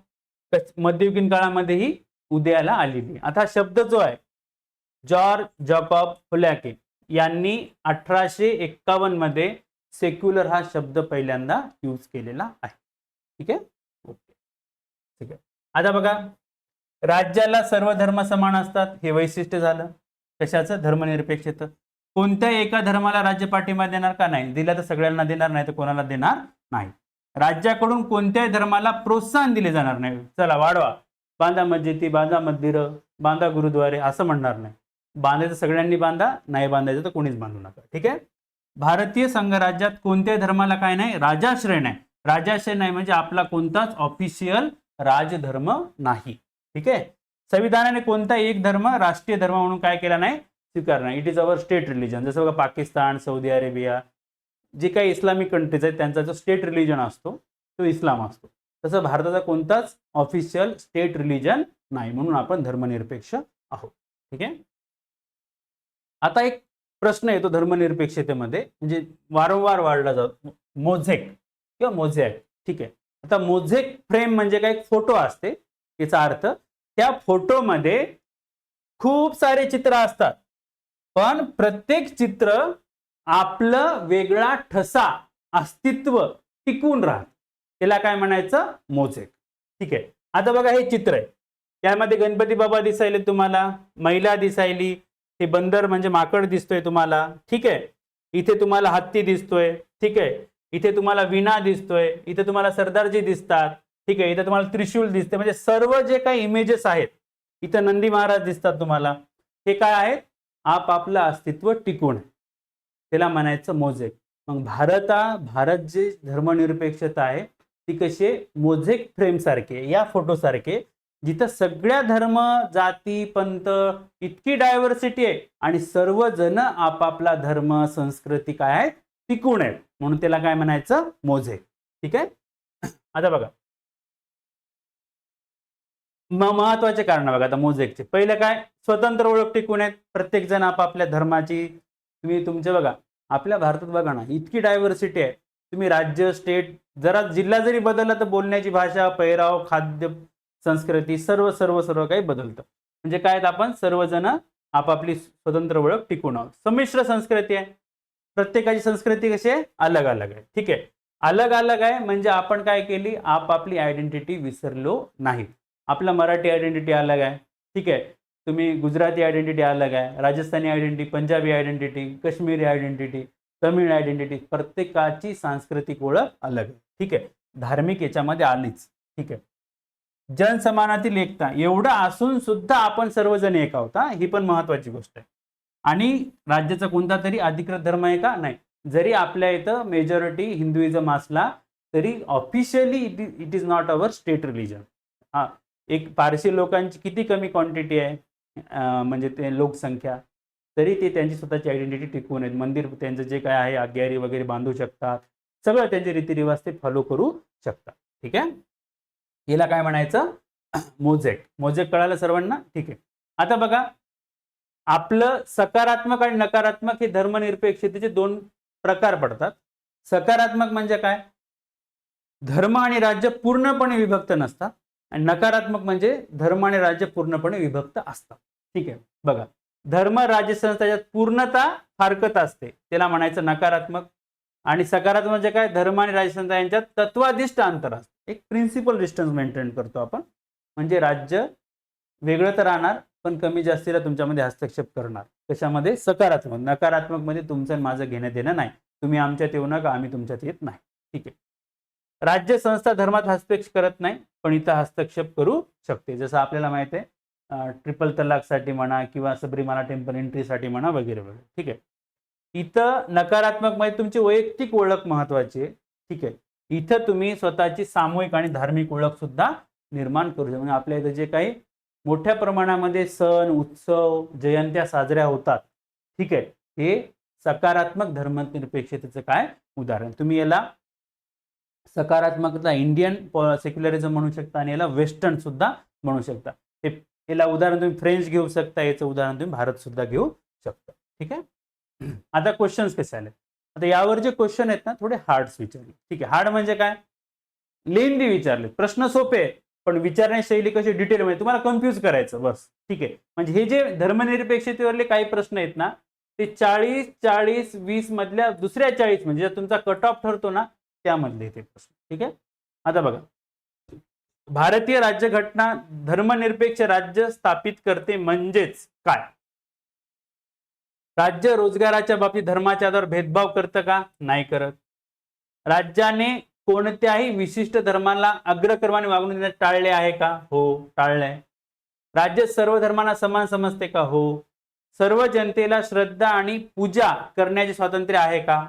मध्ययुगीन काळामध्येही उदयाला आलेली. आता शब्द जो आहे जॉर्ज जॅकॉब हुलॅके यांनी 1851 मध्ये सेक्युलर हा शब्द पहिल्यांदा यूज केलेला आहे. ठीक आहे. ओके. ठीक आहे. आता बघा, राज्याला सर्व धर्म समान असतात हे वैशिष्ट्य झालं. कशाचं? धर्मनिरपेक्षता. कोणत्या एका धर्माला राज्य पाठिंबा देणार का? नाही. दिला तर सगळ्यांना देणार, नाही तर कोणाला देणार नाही. राज्याकडून कोणत्याही धर्माला प्रोत्साहन दिले जाणार नाही. चला वाढवा, बांधा मस्जिदी, बांधा मंदिर, बांधा गुरुद्वारे असं म्हणणार नाही. बांधायचं सगळ्यांनी बांधा, नाही बांधायचं तर कोणीच बांधू नका. ठीक आहे. भारतीय संघराज्यात कोणत्याही धर्माला काय नाही? राजाश्रय नाही. राजाश्रय नाही म्हणजे आपला कोणताच ऑफिशियल राजधर्म नाही. ठीक आहे. संविधानाने कोणता एक धर्म राष्ट्रीय धर्म म्हणून काय केला नाही? स्वीकार नाही. It is our state religion. जसं बघा पाकिस्तान, सौदी अरेबिया जे काही इस्लामिक कंट्रीज आहेत त्यांचा जो स्टेट रिलिजन असतो तो इस्लाम असतो. तसं भारताचा कोणताच ऑफिशियल स्टेट रिलिजन नाही, म्हणून आपण धर्मनिरपेक्ष आहोत. ठीक आहे. आता एक प्रश्न येतो धर्मनिरपेक्षतेमध्ये, म्हणजे वारंवार वाढला जातो, मोझेक किंवा मोझॅक. ठीक आहे. आता मोझेक फ्रेम म्हणजे काय? फोटो असते. याचा अर्थ त्या फोटोमध्ये खूप सारे चित्र असतात पण प्रत्येक चित्र आपलं वेगळा ठसा अस्तित्व टिकून राहत. त्याला काय म्हणायचं? मोझेक. ठीक आहे. आता बघा हे चित्र आहे, त्यामध्ये गणपती बाबा दिसायले तुम्हाला, महिला दिसायली, हे बंदर म्हणजे माकड दिसतोय तुम्हाला. ठीक आहे. इथे तुम्हाला हत्ती दिसतोय. ठीक आहे. इथे तुम्हाला विणा दिसतोय, इथे तुम्हाला सरदारजी दिसतात. ठीक आहे. इथे तुम्हाला त्रिशूल दिसते. म्हणजे सर्व जे काही इमेजेस आहेत, इथं नंदी महाराज दिसतात तुम्हाला, हे काय आहेत? आपापलं अस्तित्व टिकून आहे, त्याला म्हणायचं मोझेक. मग भारत जे धर्मनिरपेक्षता आहे ती कशी आहे? मोझेक फ्रेम सारखे, या फोटो सारखे, जिथं सगळ्या धर्म, जाती, पंथ, इतकी डायव्हर्सिटी आहे आणि सर्वजण आपापला धर्म, संस्कृती काय आहे? टिकून आहे, म्हणून त्याला काय म्हणायचं? मोझेक. ठीक आहे. आता बघा, महत्वाचे कारण बघा आता मोजेकचे. पहिलं काय, स्वतंत्र ओळख टिकून आहेत. प्रत्येक जण आपापल्या धर्माची, तुम्ही तुमचे बघा आपल्या भारतात बघा ना इतकी डायव्हर्सिटी आहे. तुम्ही राज्य, स्टेट, जरा जिल्हा जरी बदलला तर बोलण्याची भाषा, पेहराव, खाद्य, संस्कृती सर्व सर्व सर्व काही बदलतं. म्हणजे काय, आपण सर्वजण आपापली स्वतंत्र ओळख टिकून आहोत. संमिश्र संस्कृती आहे. प्रत्येकाची संस्कृती कशी आहे, अलग अलग आहे. ठीक आहे, अलग अलग आहे म्हणजे आपण काय केली, आपापली आयडेंटिटी विसरलो नाही. आपला मराठी आयडेंटिटी अलग आहे. ठीक आहे, तुम्ही गुजराती आयडेंटिटी अलग आहे, Rajasthani identity, Punjabi identity, Kashmiri identity, Tamil identity, प्रत्येकाची सांस्कृतिक ओळख अलग आहे. ठीक आहे, धार्मिक याच्यामध्ये आलीच. ठीक आहे, जनसमानातील एकता एवढं असून सुद्धा आपण सर्वजण एक आहोत. ही पण महत्वाची गोष्ट आहे. आणि राज्याचा कोणता तरी अधिकृत धर्म आहे का, नाही. जरी आपल्या इथं मेजॉरिटी हिंदुइझम असला तरी officially it is not our state religion. हा, एक पारशी लोकांची किती कमी क्वांटिटी आहे, म्हणजे ते लोकसंख्या, तरी ते त्यांची स्वतःची आयडेंटिटी टिकवून आहेत. मंदिर त्यांचं जे काय आहे आज्ञारी वगैरे बांधू शकतात, सगळं त्यांचे रीतिरिवाज ते फॉलो करू शकतात. ठीक आहे, याला काय म्हणायचं, मोजेक. मोजेक कळालं सर्वांना. ठीक आहे, आता बघा आपलं सकारात्मक आणि नकारात्मक हे धर्मनिरपेक्षतेचे दोन प्रकार पडतात. सकारात्मक म्हणजे काय, धर्म आणि राज्य पूर्णपणे विभक्त नसतात. आणि नकारात्मक म्हणजे धर्म आणि राज्य पूर्णपणे विभक्त असतात. ठीक आहे, बघा धर्म राज्य संस्था यात पूर्णता फारकत असते, त्याला म्हणायचं नकारात्मक. आणि सकारात्मक म्हणजे काय, धर्म आणि राज्य संस्था यांच्यात तत्वाधिष्ठ अंतर असते, एक प्रिन्सिपल डिस्टन्स मेंटेन करतो आपण. म्हणजे राज्य वेगळं तर राहणार पण कमी जास्तीला तुमच्यामध्ये हस्तक्षेप करणार. कशामध्ये, सकारात्मक. नकारात्मक मध्ये तुमचं माझं घेणं देणं नाही, तुम्ही आमच्यात येऊ नका, आम्ही तुमच्यात येत नाही. ठीक आहे, राज्य संस्था धर्मात हस्तक्षेप करत नाही पण इथं हस्तक्षेप करू शकते. जसं आपल्याला माहित आहे ट्रिपल तलाकसाठी म्हणा किंवा सबरीमाला टेम्पल एंट्रीसाठी म्हणा वगैरे वगैरे. ठीक आहे, इथं नकारात्मक मध्ये तुमची वैयक्तिक ओळख महत्वाची आहे. ठीक आहे, इथं तुम्ही स्वतःची सामूहिक आणि धार्मिक ओळख सुद्धा निर्माण करू शकता. म्हणजे आपल्या इथं जे काही मोठ्या प्रमाणामध्ये सण, उत्सव, जयंत्या साजऱ्या होतात, ठीक आहे, हे सकारात्मक धर्मनिरपेक्षतेचं काय उदाहरण. तुम्ही याला सकारात्मकता इंडियन सेक्युलरिझम म्हणू शकता आणि याला वेस्टर्न सुद्धा म्हणू शकता. याला उदाहरण तुम्ही फ्रेंच घेऊ शकता, याचं उदाहरण तुम्ही भारत सुद्धा घेऊ शकता. ठीक आहे, आता क्वेश्चन्स कसे आले, आता यावर जे क्वेश्चन आहेत ना थोडे हार्ड्स विचारले. ठीक आहे, हार्ड म्हणजे काय, लेंदी विचारले, प्रश्न सोपे पण विचारण्याची शैली कशी डिटेल मध्ये तुम्हाला कन्फ्यूज करायचं बस. ठीक आहे, म्हणजे हे जे धर्मनिरपेक्षतेवरले काही प्रश्न आहेत ना ते 40, 40, 20 मधल्या दुसऱ्या 40 म्हणजे तुमचा कट ऑफ ठरतो ना त्यामधले ते प्रश्न. ठीक आहे, आता बघा भारतीय राज्यघटना धर्मनिरपेक्ष राज्य स्थापित करते म्हणजेच काय. राज्य रोजगाराच्या बाबतीत धर्माच्या आधारावर भेदभाव करतं का, नाही करत. राज्याने कोणत्याही विशिष्ट धर्माला अग्रक्रमाने वागणूक देण्यास टाळले आहे का, हो टाळलंय. राज्य सर्व धर्मांना समान समजते का, हो. सर्व जनतेला श्रद्धा आणि पूजा करण्याचे स्वातंत्र्य आहे का,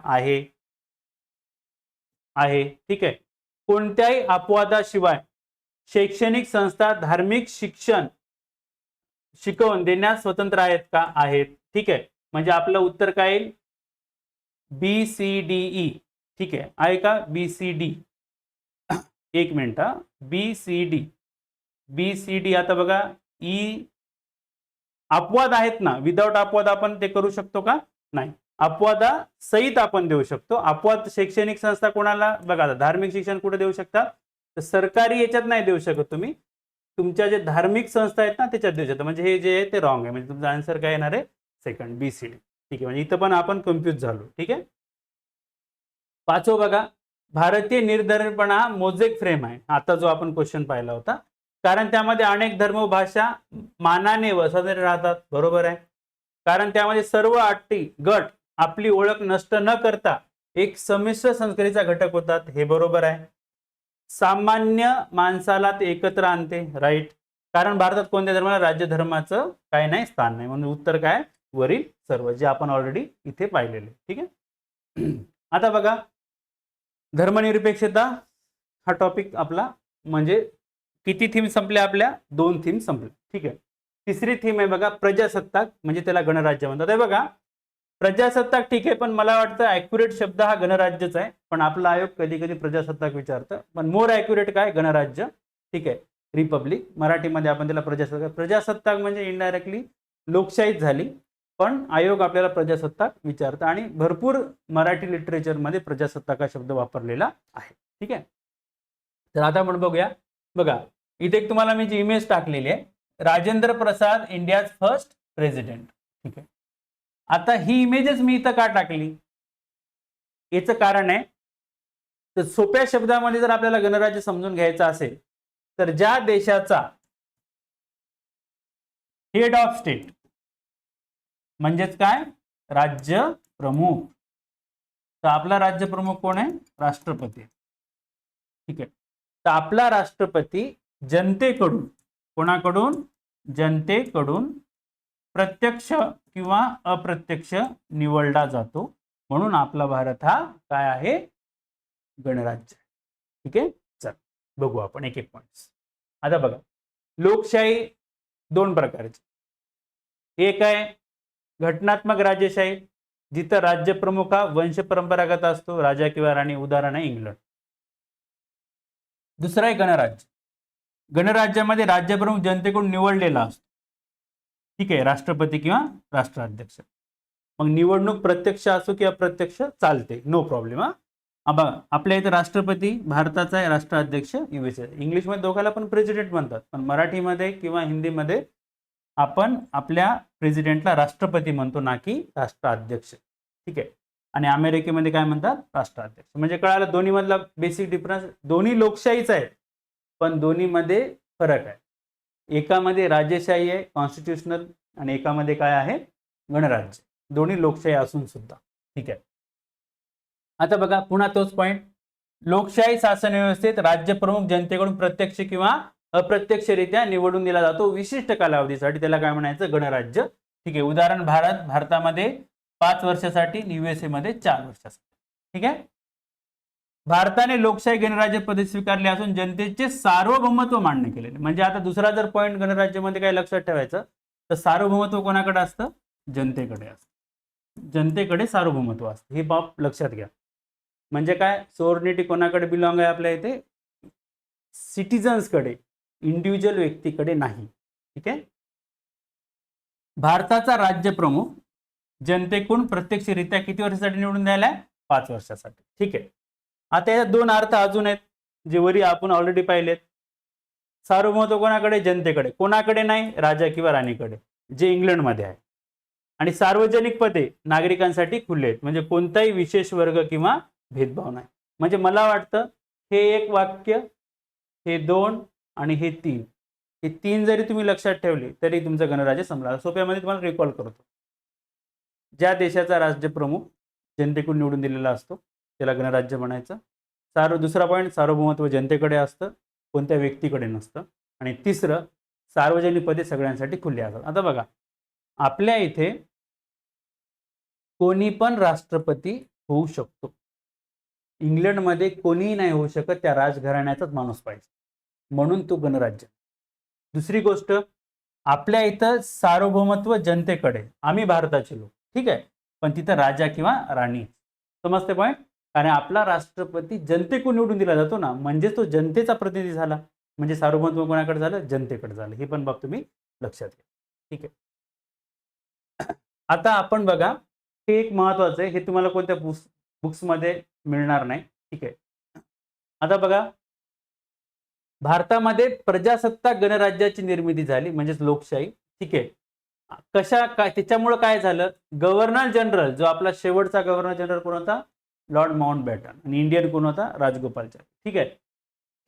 आहे. ठीक आहे, कोणत्याही अपवादाशिवाय शैक्षणिक संस्था धार्मिक शिक्षण शिकवून देण्यास स्वतंत्र आहेत का, आहेत. ठीक आहे, म्हणजे आपलं उत्तर काय येईल, BCDE. ठीक आहे का, BCD. एक मिनिट, BCD. आता बघा अपवाद आहेत ना, विदाउट अपवाद आपण ते करू शकतो का, नाही. अपवादा सहित आपण देऊ शकतो. अपवाद शैक्षणिक संस्था कोणाला बघा, धार्मिक शिक्षण कुठे देऊ शकता, तर सरकारी याच्यात नाही देऊ शकत तुम्ही, तुमच्या जे धार्मिक संस्था आहेत ना त्याच्यात देऊ शकता. म्हणजे हे जे आहे ते रॉंग आहे, म्हणजे तुमचा आन्सर काय येणार आहे, सेकंड, BCD. ठीक आहे, म्हणजे इथं पण आपण कन्फ्यूज झालो. ठीक आहे, पाचवं बघा, भारतीय निर्धरणपणा हा मोजेक फ्रेम आहे, आता जो आपण क्वेश्चन पाहिला होता, कारण त्यामध्ये अनेक धर्म व भाषा मानाने व स्वातंत्र्य राहतात. बरोबर आहे, कारण त्यामध्ये सर्व अटी गट आपली ओळख नष्ट न करता एक संमिश्र संस्कृतीचा घटक होतात. हे बरोबर आहे. सामान्य माणसाला ते एकत्र आणते. राईट, कारण भारतात कोणत्या धर्माला राज्य धर्माचं काय नाही, स्थान नाही. म्हणून उत्तर काय, वरील सर्व, जे आपण ऑलरेडी इथे पाहिलेले. ठीक आहे, आता बघा धर्मनिरपेक्षता हा टॉपिक आपला, म्हणजे किती थीम संपल्या आपल्या, 2 थीम संपल्या. ठीक आहे, तिसरी थीम आहे बघा प्रजासत्ताक, म्हणजे त्याला गणराज्य म्हणतात. आहे बघा प्रजासत्ताक, ठीक आहे, पण मला वाटतं ॲक्युरेट शब्द हा गणराज्यच आहे, पण आपला आयोग कधी कधी प्रजासत्ताक विचारतं, पण मोर ॲक्युरेट काय, गणराज्य. ठीक आहे, रिपब्लिक, मराठीमध्ये आपण त्याला प्रजासत्ताक. प्रजासत्ताक म्हणजे इनडायरेक्टली लोकशाहीच झाली, पण आयोग आपल्याला प्रजासत्ताक विचारतं आणि भरपूर मराठी लिटरेचरमध्ये प्रजासत्ताक हा शब्द वापरलेला आहे. ठीक आहे. तर आता आपण बघूया. बघा इथे एक तुम्हाला मी जी इमेज टाकलेली आहे, Rajendra Prasad India's first president. ठीक आहे. आता ही इमेजच मी इथं का टाकली, याचं कारण आहे, तर सोप्या शब्दामध्ये जर आपल्याला गणराज्य समजून घ्यायचं असेल तर ज्या देशाचा हेड ऑफ स्टेट म्हणजेच काय, राज्य प्रमुख, तर आपला राज्य प्रमुख कोण आहे, राष्ट्रपती. ठीक आहे. तर आपला राष्ट्रपती जनतेकडून, कोणाकडून, जनतेकडून प्रत्यक्ष किंवा अप्रत्यक्ष निवडला जातो, म्हणून आपला भारत हा काय आहे, गणराज्य. ठीक आहे. चल बघू आपण एक एक पॉइंट्स. आता बघा, लोकशाही दोन प्रकारची. एक आहे घटनात्मक राजेशाही, जिथं राज्य प्रमुख हा वंश परंपरागत असतो, राजा किंवा राणी, उदाहरण आहे इंग्लंड. दुसरा आहे गणराज्य. गणराज्यामध्ये राज्यप्रमुख जनतेकडून निवडलेला असतो. ठीक आहे, राष्ट्रपती किंवा राष्ट्राध्यक्ष. मग निवडणूक प्रत्यक्ष असो किंवा अप्रत्यक्ष चालते, नो प्रॉब्लेम. बघा आपल्या इथे राष्ट्रपती भारताचा आहे, राष्ट्राध्यक्ष युएसए. इंग्लिशमध्ये दोघाला पण प्रेसिडेंट म्हणतात, पण मराठीमध्ये किंवा हिंदीमध्ये आपण आपल्या प्रेसिडेंटला राष्ट्रपती म्हणतो, ना की राष्ट्राध्यक्ष. ठीक आहे. आणि अमेरिकेमध्ये काय म्हणतात, राष्ट्राध्यक्ष. म्हणजे कळालं दोन्ही मधला बेसिक डिफरन्स. दोन्ही लोकशाहीच आहे, पण दोन्हीमध्ये फरक आहे. एकामध्ये राजेशाही आहे कॉन्स्टिट्यूशनल, आणि एकामध्ये काय आहे, गणराज्य. दोन्ही लोकशाही असून सुद्धा. ठीक आहे. आता बघा पुन्हा तोच पॉइंट, लोकशाही शासन व्यवस्थेत राज्यप्रमुख जनतेकडून प्रत्यक्ष किंवा अप्रत्यक्षरित्या निवडून दिला जातो विशिष्ट कालावधीसाठी, त्याला काय म्हणायचं, गणराज्य. ठीक आहे. उदाहरण भारतामध्ये 5 वर्षासाठी, युएसए मध्ये 4 वर्षासाठी. ठीक आहे. भारताने लोकशाही गणराज्य पद्धत स्वीकारली असून जनतेचे सार्वभौमत्व मान्य केलेले. म्हणजे आता दुसरा जर पॉइंट गणराज्यामध्ये काय लक्षात ठेवायचं, तर सार्वभौमत्व कोणाकडे असतं, जनतेकडे असतं. जनतेकडे सार्वभौमत्व असतं, ही बाब लक्षात घ्या. म्हणजे काय, सोव्हर्निटी कोणाकडे बिलॉंग आहे, आपल्या इथे सिटीजन्सकडे, इंडिव्हिज्युअल व्यक्तीकडे नाही. ठीक आहे. भारताचा राज्य प्रमुख जनतेकडून प्रत्यक्षरित्या किती वर्षासाठी निवडून द्यायला, 5 वर्षासाठी. ठीक आहे. आता यात दोन अर्थ अजून आहेत, जे वरी आपण ऑलरेडी पाहिलेत. सार्वभौमत्व कोणाकडे, जनतेकडे. कोणाकडे नाही, राजा किंवा राणीकडे, जे इंग्लंडमध्ये आहे. आणि सार्वजनिक पदे नागरिकांसाठी खुले आहेत, म्हणजे कोणताही विशेष वर्ग किंवा भेदभाव नाही. म्हणजे मला वाटतं हे एक वाक्य, हे 2 आणि हे 3, हे 3 जरी तुम्ही लक्षात ठेवले तरी तुमचं गणराज्य संपला. सोप्यामध्ये तुम्हाला रिकॉल करतो, ज्या देशाचा राज्यप्रमुख जनतेकडून निवडून दिलेला असतो त्याला गणराज्य म्हणायचं. दुसरा पॉईंट, सार्वभौमत्व जनतेकडे असतं, कोणत्या व्यक्तीकडे नसतं. आणि तिसरं, सार्वजनिक पदे सगळ्यांसाठी खुली असतात. आता बघा आपल्या इथे कोणी पण राष्ट्रपती होऊ शकतो, इंग्लंडमध्ये कोणीही नाही होऊ शकत, त्या राजघराण्याचाच माणूस पाहिजे, म्हणून तो गणराज्य. दुसरी गोष्ट, आपल्या इथं सार्वभौमत्व जनतेकडे, आम्ही भारताचे लोक, ठीक आहे, पण तिथं राजा किंवा राणी. समजते पॉईंट. कारण आपला राष्ट्रपती जनतेकडून निवडून दिला जातो ना, म्हणजे तो जनतेचा प्रतिनिधी झाला, म्हणजे सार्वभौमत्व कोणाकडे झालं, जनतेकडे झालं. हे पण बाब तुम्ही लक्षात घ्या. ठीक आहे. आता आपण बघा, हे एक महत्वाचं आहे, हे तुम्हाला कोणत्या बुक्समध्ये मिळणार नाही. ठीक आहे. आता बघा, भारतामध्ये प्रजासत्ताक गणराज्याची निर्मिती झाली, म्हणजेच लोकशाही. ठीक आहे. काय त्याच्यामुळे काय झालं, गव्हर्नर जनरल, जो आपला शेवटचा गव्हर्नर जनरल कोण होता, लॉर्ड माउंटबॅटन, आणि इंडियन कोण होता, राजगोपालचारी. ठीक आहे.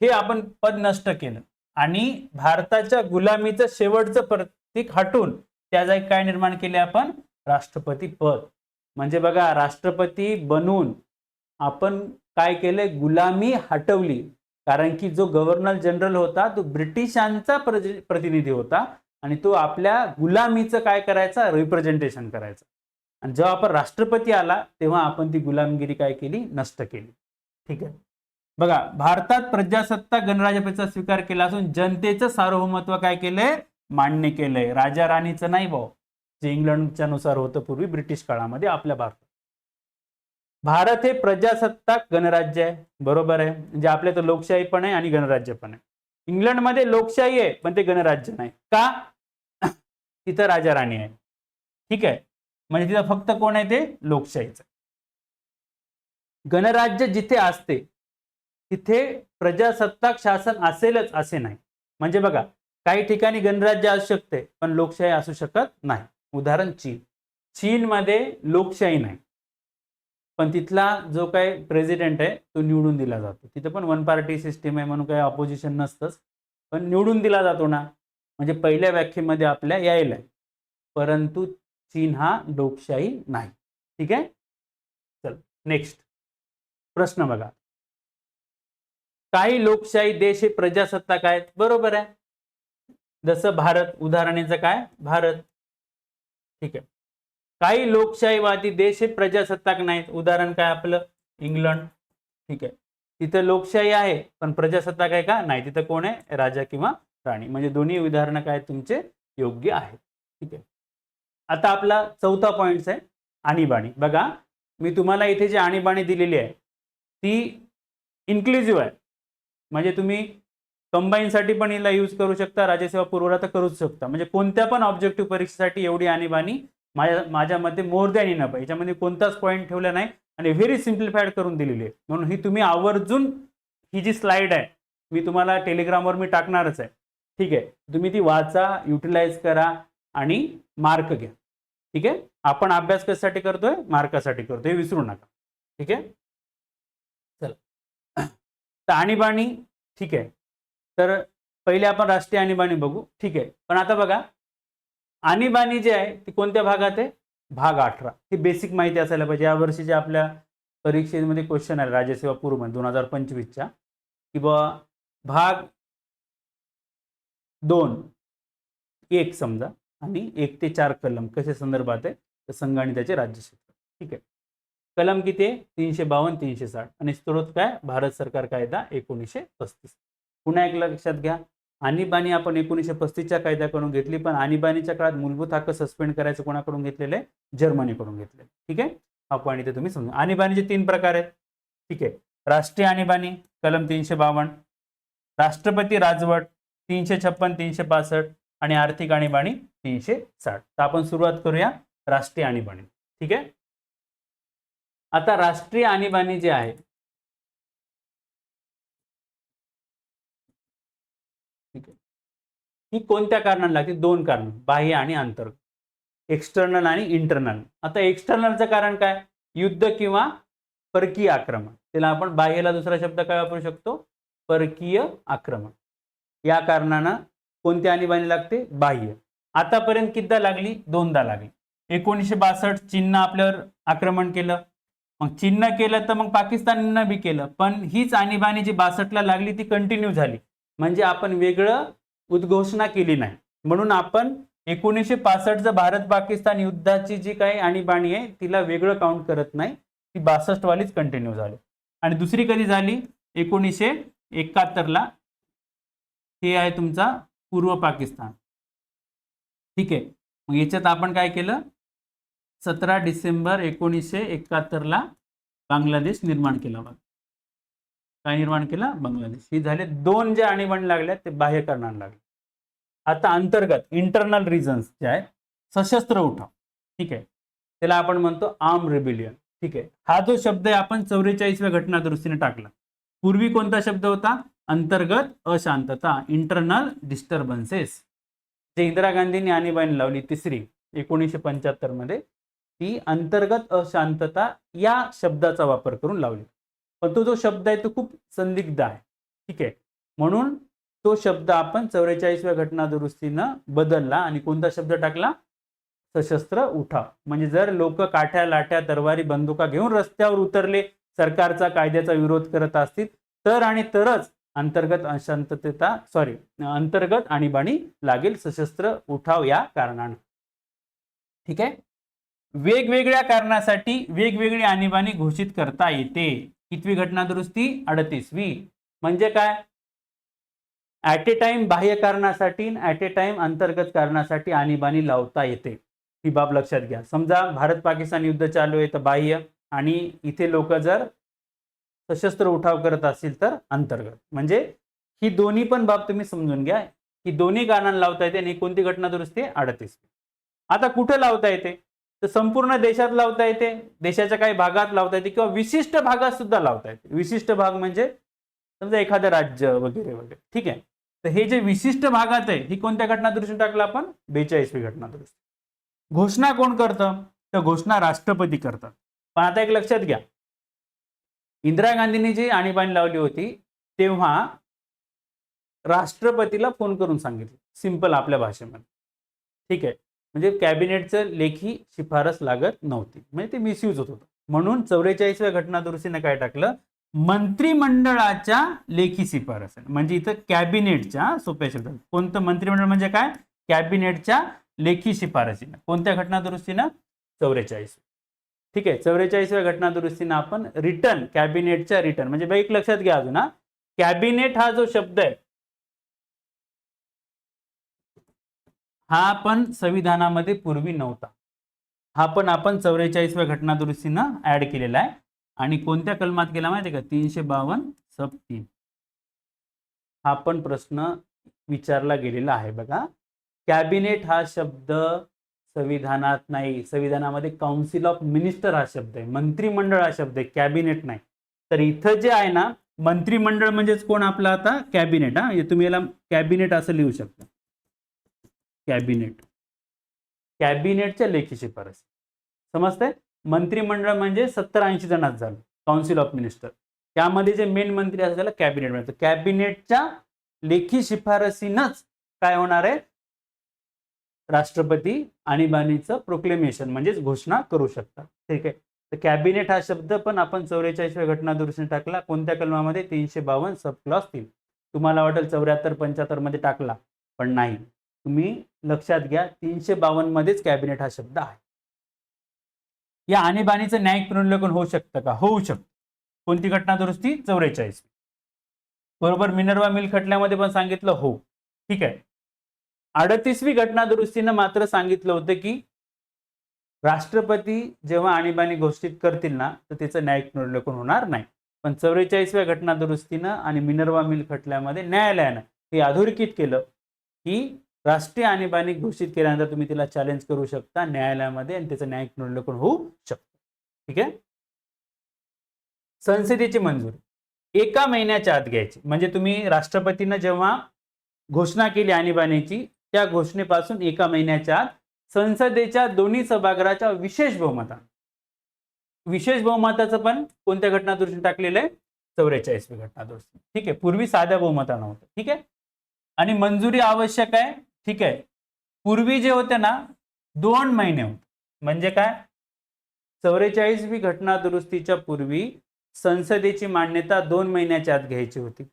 हे आपण पद नष्ट केलं आणि भारताच्या गुलामीचं शेवटचं प्रतीक हटून त्या जागी काय निर्माण केले आपण, राष्ट्रपती पद. म्हणजे बघा, राष्ट्रपती बनून आपण काय केले, गुलामी हटवली. कारण की जो गव्हर्नर जनरल होता तो ब्रिटिशांचा प्रतिनिधी होता आणि तो आपल्या गुलामीचं काय करायचा, रिप्रेझेंटेशन करायचं. आणि जेव्हा आपण राष्ट्रपती आला तेव्हा आपण ती गुलामगिरी काय केली, नष्ट केली. ठीक आहे. बघा, भारतात प्रजासत्ताक गणराज्याचा स्वीकार केला असून जनतेचं सार्वभौमत्व काय केलंय, मान्य केलंय. राजा राणीचं नाही भाऊ, जे इंग्लंडच्या नुसार होतं पूर्वी ब्रिटिश काळामध्ये. आपल्या भारत हे प्रजासत्ताक गणराज्य आहे, बरोबर आहे. म्हणजे आपल्या तर लोकशाही पण आहे आणि गणराज्य पण आहे. इंग्लंडमध्ये लोकशाही आहे पण ते गणराज्य नाही का? तिथं राजा राणी आहे. ठीक आहे, म्हणजे तिथं फक्त कोण आहे ते लोकशाहीचं. गणराज्य जिथे असते तिथे प्रजासत्ताक शासन असेलच असे नाही. म्हणजे बघा, काही ठिकाणी गणराज्य असू शकते पण लोकशाही असू शकत नाही. उदाहरण चीन. चीनमध्ये लोकशाही नाही पण तिथला जो काही प्रेसिडेंट आहे तो निवडून दिला जातो. तिथे पण वन पार्टी सिस्टीम आहे म्हणून काही ऑपोजिशन नसतंच, पण निवडून दिला जातो ना. म्हणजे पहिल्या व्याख्येमध्ये आपल्या यायला आहे. परंतु चीन हा लोकशाही नाही. ठीक आहे, चल नेक्स्ट प्रश्न बघा. काही लोकशाही देश हे प्रजासत्ताक आहेत, बरोबर आहे. जसं भारत, उदाहरणाचं काय भारत. ठीक आहे. काही लोकशाहीवादी देश हे प्रजासत्ताक नाहीत, उदाहरण काय आपलं इंग्लंड. ठीक आहे, तिथं लोकशाही आहे पण प्रजासत्ताक आहे का? नाही. तिथं कोण आहे? राजा किंवा राणी. म्हणजे दोन्ही उदाहरणं काय तुमचे योग्य आहेत. ठीक आहे, आता आपला चौथा पॉइंट आहे आणीबाणी. बघा, मी तुम्हाला इथे जी आणीबाणी दिलेली आहे ती इन्क्लुझिव्ह आहे. म्हणजे तुम्ही कंबाईनसाठी पण हिला यूज करू शकता, राज्यसेवा पुरवठा तर करूच शकता. म्हणजे कोणत्या पण ऑब्जेक्टिव्ह परीक्षेसाठी एवढी आणीबाणी माझ्या मते मोर दॅन इनफ आहे. याच्यामध्ये कोणताच पॉईंट ठेवला नाही आणि व्हेरी सिम्प्लिफाईड करून दिलेली आहे. म्हणून ही तुम्ही आवर्जून, ही जी स्लाइड आहे मी तुम्हाला टेलिग्रामवर मी टाकणारच आहे. ठीक आहे, तुम्ही ती वाचा, युटिलाइज करा आणि मार्क घ्या. ठीक आहे, आपण अभ्यास कशासाठी करतोय? मार्कासाठी करतोय, हे विसरू नका. ठीक आहे, चला तर आणीबाणी. ठीक आहे, तर पहिले आपण राष्ट्रीय आणीबाणी बघू. ठीक आहे, पण आता बघा, आणीबाणी जी आहे ती कोणत्या भागात आहे? भाग 18. ही बेसिक माहिती असायला पाहिजे. या वर्षीच्या आपल्या परीक्षेमध्ये क्वेश्चन आहे राज्यसेवा पूर्व 2025च्या, की बाबा भाग 2 समजा आणि 1 ते 4 कलम कशा संदर्भात आहे? तर संगणिताचे राज्यक्षेत्र. ठीक आहे, कलम किती आहे? 352, 360 आणि स्त्रोत काय? भारत सरकार कायदा 1935. पुन्हा एक लक्षात घ्या, आणीबाणी आपण 1935च्या कायद्याकडून घेतली, पण आणीबाणीच्या काळात मूलभूत हक्क सस्पेंड करायचं कोणाकडून घेतलेले? जर्मनीकडून घेतले. ठीक आहे, हा पॉईंट इथे तुम्ही समजा. आणीबाणीचे 3 प्रकार आहेत. ठीक आहे, राष्ट्रीय आणीबाणी कलम 352, राष्ट्रपती राजवट 356, 365 आणि आर्थिक आणीबाणी 360. तर आपण सुरुवात करूया राष्ट्रीय आणीबाणी. ठीक आहे, आता राष्ट्रीय आणीबाणी जे आहे, ठीक आहे, ही कोणत्या कारणाने लागते? 2 कारण, बाह्य आणि अंतर्गत, एक्सटर्नल आणि इंटरनल. आता एक्सटर्नलचं कारण काय? युद्ध किंवा परकीय आक्रमण. त्याला आपण बाह्यला दुसरा शब्द काय वापरू शकतो? परकीय आक्रमण. या कारणानं कोणती आणीबाणी लागते? बाह्य. आतापर्यंत कितीदा लागली? 2दा लागली. 1962 चीननं आपल्यावर आक्रमण केलं, मग चीननं केलं तर मग पाकिस्ताननं बी केलं, पण हीच आणीबाणी जी 62ला लागली ती कंटिन्यू झाली. म्हणजे आपण वेगळं उद्घोषणा केली नाही. म्हणून आपण 1965चं भारत पाकिस्तान युद्धाची जी काही आणीबाणी आहे तिला वेगळं काउंट करत नाही, ती 62 वालीच कंटिन्यू झाली. आणि दुसरी कधी झाली? 1971ला. हे आहे तुमचा पूर्व पाकिस्तान. ठीक आहे, मग याच्यात आपण काय केलं? 17 डिसेंबर 1971ला बांगलादेश निर्माण केला. बघा काय निर्माण केला? बांगलादेश. ही झाले 2 जे आणीबाणी लागल्या ते बाह्य कारणाने लागले. आता अंतर्गत, इंटरनल रिझन्स जे आहे, सशस्त्र उठाव. ठीक आहे, त्याला आपण म्हणतो आर्म रेबिलियन. ठीक आहे, हा जो शब्द आहे आपण 44व्या घटना दुरुस्तीने टाकला. पूर्वी कोणता शब्द होता? अंतर्गत अशांतता, इंटरनल डिस्टर्बन्सेस. जे इंदिरा गांधींनी आणीबाणी लावली तिसरी 1975 मध्ये, ती अंतर्गत अशांतता या शब्दाचा वापर करून लावली. पण तो जो शब्द आहे तो खूप संदिग्ध आहे. ठीक आहे, म्हणून तो शब्द आपण 44व्या घटना दुरुस्तीनं बदलला आणि कोणता शब्द टाकला? सशस्त्र उठाव. म्हणजे जर लोक काठ्या, लाट्या, तलवारी, बंदुका घेऊन रस्त्यावर उतरले, सरकारचा कायद्याचा विरोध करत असतील तर आणि तरच अंतर्गत अंतर्गत आणीबाणी लागेल, सशस्त्र उठाव या कारणाने. ठीक आहे, वेगवेगळ्या कारणासाठी वेगवेगळी आणीबाणी घोषित करता येते. कितवी घटना दुरुस्ती? 38वी. म्हणजे काय? ॲट ए टाइम बाह्य कारणासाठी, ॲट ए टाइम अंतर्गत कारणासाठी आणीबाणी लावता येते. ही बाब लक्षात घ्या. समजा भारत पाकिस्तान युद्ध चालू आहे तर बाह्य, आणि इथे लोक जर सशस्त्र उठाव करत असतील तर अंतर्गत. म्हणजे ही दोन्ही पण बाब तुम्ही समजून घ्या की दोन्ही कारणांना लावता येते आणि कोणती घटना दुरुस्ती आहे 38. आता कुठे लावता येते तर संपूर्ण देशात लावता येते, देशाच्या काही भागात लावता येते किंवा विशिष्ट भागात सुद्धा लावता येते. विशिष्ट भाग म्हणजे समजा एखादं राज्य वगैरे वगैरे. ठीक आहे, तर हे जे विशिष्ट भागात आहे ही कोणत्या घटना दुरुस्ती टाकलं आपण 42वी घटना दुरुस्ती. घोषणा कोण करतं तर घोषणा राष्ट्रपती करतात. पण आता एक लक्षात घ्या, इंदिरा गांधींनी जी आणीबाणी लावली होती तेव्हा राष्ट्रपतीला फोन करून सांगितलं, सिंपल आपल्या भाषेमध्ये. ठीक आहे, म्हणजे कॅबिनेटचं लेखी शिफारस लागत नव्हती, म्हणजे ते मिसयूज होत होतं. म्हणून 44व्या घटना दुरुस्तीने काय टाकलं, मंत्रिमंडळाच्या लेखी शिफारस. म्हणजे इथं कॅबिनेटच्या, सोप्या शब्दात कोणतं मंत्रिमंडळ म्हणजे काय, कॅबिनेटच्या लेखी शिफारसीनं. कोणत्या घटना दुरुस्तीनं 44. ठीक आहे, 44व्या घटना दुरुस्तीनं आपण रिटर्न, कॅबिनेटच्या रिटर्न. म्हणजे एक लक्षात घ्या अजून, हा कॅबिनेट हा जो शब्द आहे हा पण संविधानामध्ये पूर्वी नव्हता. हा पण आपण 44व्या घटना दुरुस्तीनं ऍड केलेला आहे. आणि कोणत्या कलमात केला माहिती आहे का, 352(3). हा पण प्रश्न विचारला गेलेला आहे बघा. कॅबिनेट हा शब्द संविधानात नाही, संविधानामध्ये काउन्सिल ऑफ मिनिस्टर हा शब्द आहे, मंत्रिमंडळ हा शब्द आहे, कॅबिनेट नाही. तर इथं जे आहे ना, मंत्रिमंडळ म्हणजेच कोण आपलं आता कॅबिनेट. हा, तुम्ही याला कॅबिनेट असं लिहू शकता, कॅबिनेट, कॅबिनेटच्या लेखी शिफारस. समजते, मंत्रिमंडळ म्हणजे 70-80 जणांत झालं, काउन्सिल ऑफ मिनिस्टर. त्यामध्ये जे मेन मंत्री असतात त्याला कॅबिनेट म्हणतात. कॅबिनेटच्या लेखी शिफारसीनच काय होणार आहे, राष्ट्रपती आणीबाणीचं प्रोक्लेमेशन म्हणजेच घोषणा करू शकतात. ठीक आहे, तर कॅबिनेट हा शब्द पण आपण 44व्या घटना दुरुस्तीने टाकला. कोणत्या कलमामध्ये, 352 सब क्लॉज 3. तुम्हाला वाटेल 74-75 मध्ये टाकला, पण नाही. तुम्ही लक्षात घ्या, 352 मध्येच कॅबिनेट हा शब्द आहे. या आणीबाणीचं न्यायिक पुनर्विलोकन होऊ शकतं का, होऊ शकतं. कोणती घटना दुरुस्ती, 44. बरोबर, मिनर्वा मिल खटल्यामध्ये पण सांगितलं हो. ठीक आहे, 38वी घटना दुरुस्तीनं मात्र सांगितलं होतं की राष्ट्रपती जेव्हा आणीबाणी घोषित करतील ना तर त्याचं न्यायिक पुनर्विलोकन होणार नाही. पण 44व्या घटना दुरुस्तीनं आणि मिनर्वा मिल खटल्यामध्ये न्यायालयानं हे अधोरेखित केलं की राष्ट्रीय आणीबाणी घोषित केल्यानंतर तुम्ही तिला चॅलेंज करू शकता न्यायालयामध्ये आणि त्याचं न्यायिक पुनर्विलोकन होऊ शकतं. ठीक आहे, संसदेची मंजुरी 1 महिन्याच्या आत घ्यायची. म्हणजे तुम्ही राष्ट्रपतींना जेव्हा घोषणा केली आणीबाणीची, त्या घोषणेपासून 1 महिन्याच्या आत संसदेच्या दोन्ही सभागृहाच्या विशेष बहुमतानं, विशेष बहुमताचं पण कोणत्या घटना दुरुस्ती टाकलेलं आहे, 44वी घटना दुरुस्ती. ठीक आहे, पूर्वी साध्या बहुमतानं होतं. ठीक आहे, आणि मंजुरी आवश्यक आहे. ठीक आहे, पूर्वी जे होते ना 2 महिने होते. म्हणजे काय, 44वी घटना दुरुस्तीच्या पूर्वी संसदेची मान्यता 2 महिन्याच्या आत घ्यायची होती.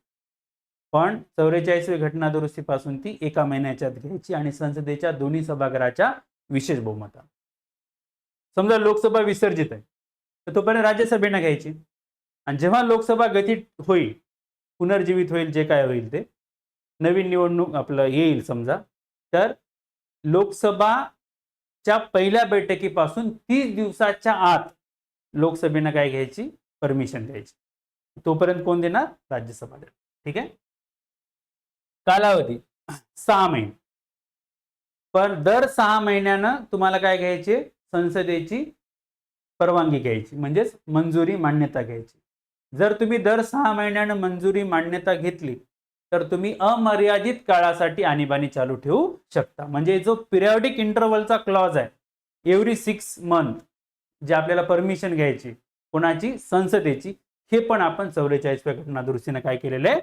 पण 44वी घटना दुरुस्तीपासून ती 1 महिन्याच्या आत घ्यायची आणि संसदेच्या दोन्ही सभागृहाच्या विशेष बहुमतानं. समजा लोकसभा विसर्जित आहे तर तोपर्यंत राज्यसभेनं घ्यायची. आणि जेव्हा लोकसभा गतीत होईल, पुनर्जीवित होईल, जे काय होईल ते, नवीन निवडणूक आपलं येईल समजा, तर लोकसभाच्या पहिल्या बैठकीपासून 30 दिवसाच्या आत लोकसभेनं काय घ्यायची, परमिशन द्यायची. तोपर्यंत कोण देणार, राज्यसभा देणार. ठीक आहे, कालावधी 6 महिने. पण दर 6 महिन्यानं तुम्हाला काय घ्यायचे, संसदेची परवानगी घ्यायची, म्हणजेच मंजुरी, मान्यता घ्यायची. जर तुम्ही दर 6 महिन्यानं मंजुरी, मान्यता घेतली तर तुम्ही अमर्यादित काळासाठी आणीबाणी चालू ठेवू शकता. म्हणजे जो पिरियॉडिक इंटरव्हलचा क्लॉज आहे, एव्हरी 6 मंथ जे आपल्याला परमिशन घ्यायची, कोणाची, संसदेची, हे पण आपण 44व्या घटना दुरुस्तीनं काय केलेलं आहे,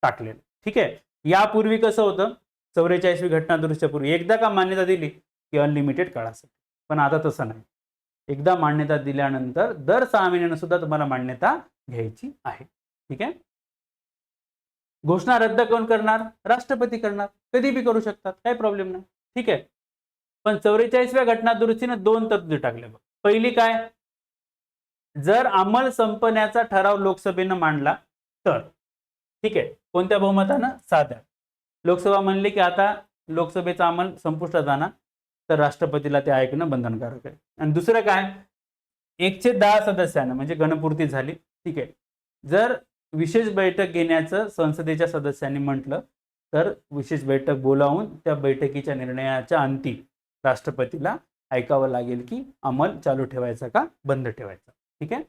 टाकलेलं. ठीक आहे, यापूर्वी कसं होतं, 44वी घटना दुरुस्तीच्या पूर्वी एकदा का मान्यता दिली की अनलिमिटेड काळासाठी. पण आता तसं नाही, एकदा मान्यता दिल्यानंतर दर 6 महिन्यांना सुद्धा तुम्हाला मान्यता घ्यायची आहे. ठीक आहे, घोषणा रद्द कोण करणार, राष्ट्रपती करणार, कधी बी करू शकतात, काही प्रॉब्लेम नाही. ठीक आहे, पण 44व्या घटना दुरुस्तीनं 2 तरतुदी टाकल्या. पहिली काय, जर अंमल संपण्याचा ठराव लोकसभेनं मांडला तर. ठीक आहे, कोणत्या बहुमतानं, साध्या. लोकसभा म्हणली की आता लोकसभेचा अंमल संपुष्टात जाणार, तर राष्ट्रपतीला ते ऐकणं बंधनकारक आहे. आणि दुसरं काय, 110 सदस्यांना, म्हणजे गणपूर्ती झाली. ठीक आहे, जर विशेष बैठक घेण्याचं संसदेच्या सदस्यांनी म्हटलं तर विशेष बैठक बोलावून त्या बैठकीच्या निर्णयाच्या अंती राष्ट्रपतीला ऐकावं लागेल की अंमल चालू ठेवायचा का बंद ठेवायचा. ठीक आहे.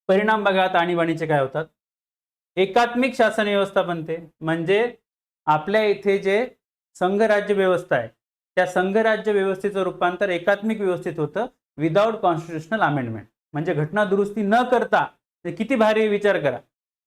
परिणाम बघा आता आणीबाणीचे काय होतात. एकात्मिक शासन व्यवस्था बनते, म्हणजे आपल्या इथे जे संघराज्य व्यवस्था आहे त्या संघराज्य व्यवस्थेचं रूपांतर एकात्मिक व्यवस्थेत होतं विदाउट कॉन्स्टिट्युशनल अमेंडमेंट. म्हणजे घटना दुरुस्ती न करता. किती भारी विचार करा,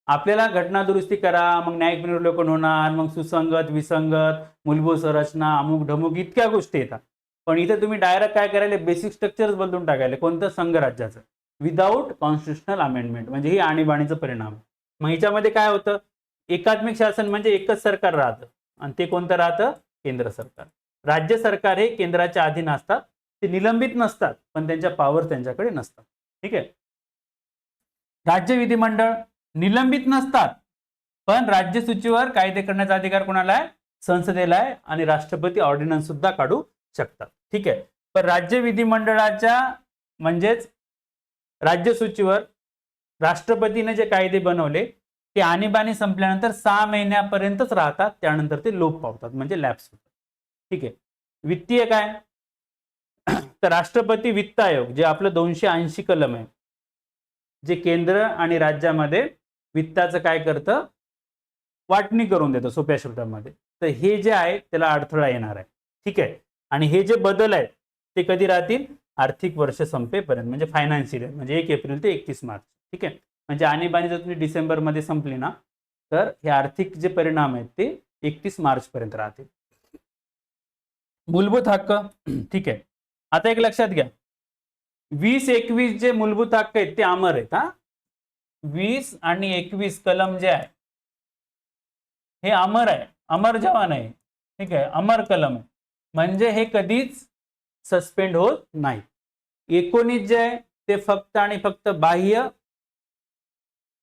आपल्याला घटना दुरुस्ती करा, मग न्यायिक निर्लोकन होणार, मग सुसंगत विसंगत मूलभूत संरचना अमुक ढमुक इतक्या गोष्टी येतात. पण इथे तुम्ही डायरेक्ट काय करायला, बेसिक स्ट्रक्चरच बदलून टाकायला, कोणतं संघराज्याचं, विदाउट कॉन्स्टिट्युशनल अमेंडमेंट. म्हणजे ही आणीबाणीचा परिणाम. मग हिच्यामध्ये काय होतं, एकात्मिक शासन म्हणजे एकच सरकार राहतं आणि ते कोणतं राहतं, केंद्र सरकार. राज्य सरकार हे केंद्राच्या अधीन असतात, ते निलंबित नसतात पण त्यांच्या पॉवर त्यांच्याकडे नसतात. ठीक आहे. राज्य विधिमंडळ निलंबित नसतात पण राज्य सूचीवर कायदे करण्याचा अधिकार कोणाला आहे, संसदेला आहे आणि राष्ट्रपती ऑर्डिनन्स सुद्धा काढू शकतात. ठीक आहे. पण राज्य विधिमंडळाच्या म्हणजेच राज्य सूचीवर राष्ट्रपतीने जे कायदे बनवले ते आणीबाणी संपल्यानंतर 6 महिन्यापर्यंतच राहतात, त्यानंतर ते लोप पावतात म्हणजे लॅप्स होतात. ठीक आहे. वित्तीय काय, तर राष्ट्रपती वित्त आयोग जे आपलं 280 कलम आहे, जे केंद्र आणि राज्यामध्ये वित्ताचं काय करतं, वाटणी करून देतं सोप्या शब्दामध्ये. तर हे जे आहे त्याला अडथळा येणार आहे. ठीक आहे. आणि हे जे बदल आहेत ते कधी राहतील, आर्थिक वर्ष संपेपर्यंत, म्हणजे फायनान्शियल म्हणजे 1 एप्रिल ते 31 मार्च. ठीक आहे. म्हणजे आणीबाणी जर तुम्ही डिसेंबरमध्ये संपली ना तर हे आर्थिक जे परिणाम आहेत ते 31 मार्च पर्यंत राहतील. मूलभूत हक्क. ठीक आहे. आता एक लक्षात घ्या, 20-21 जे मूलभूत हक्क आहेत ते अमर आहेत. 20 आणि 21 कलम जे आहे हे अमर आहे, अमर जवान आहे. ठीक आहे. अमर कलम आहे म्हणजे हे कधीच सस्पेंड होत नाही. 19 जे आहे ते फक्त आणि फक्त बाह्य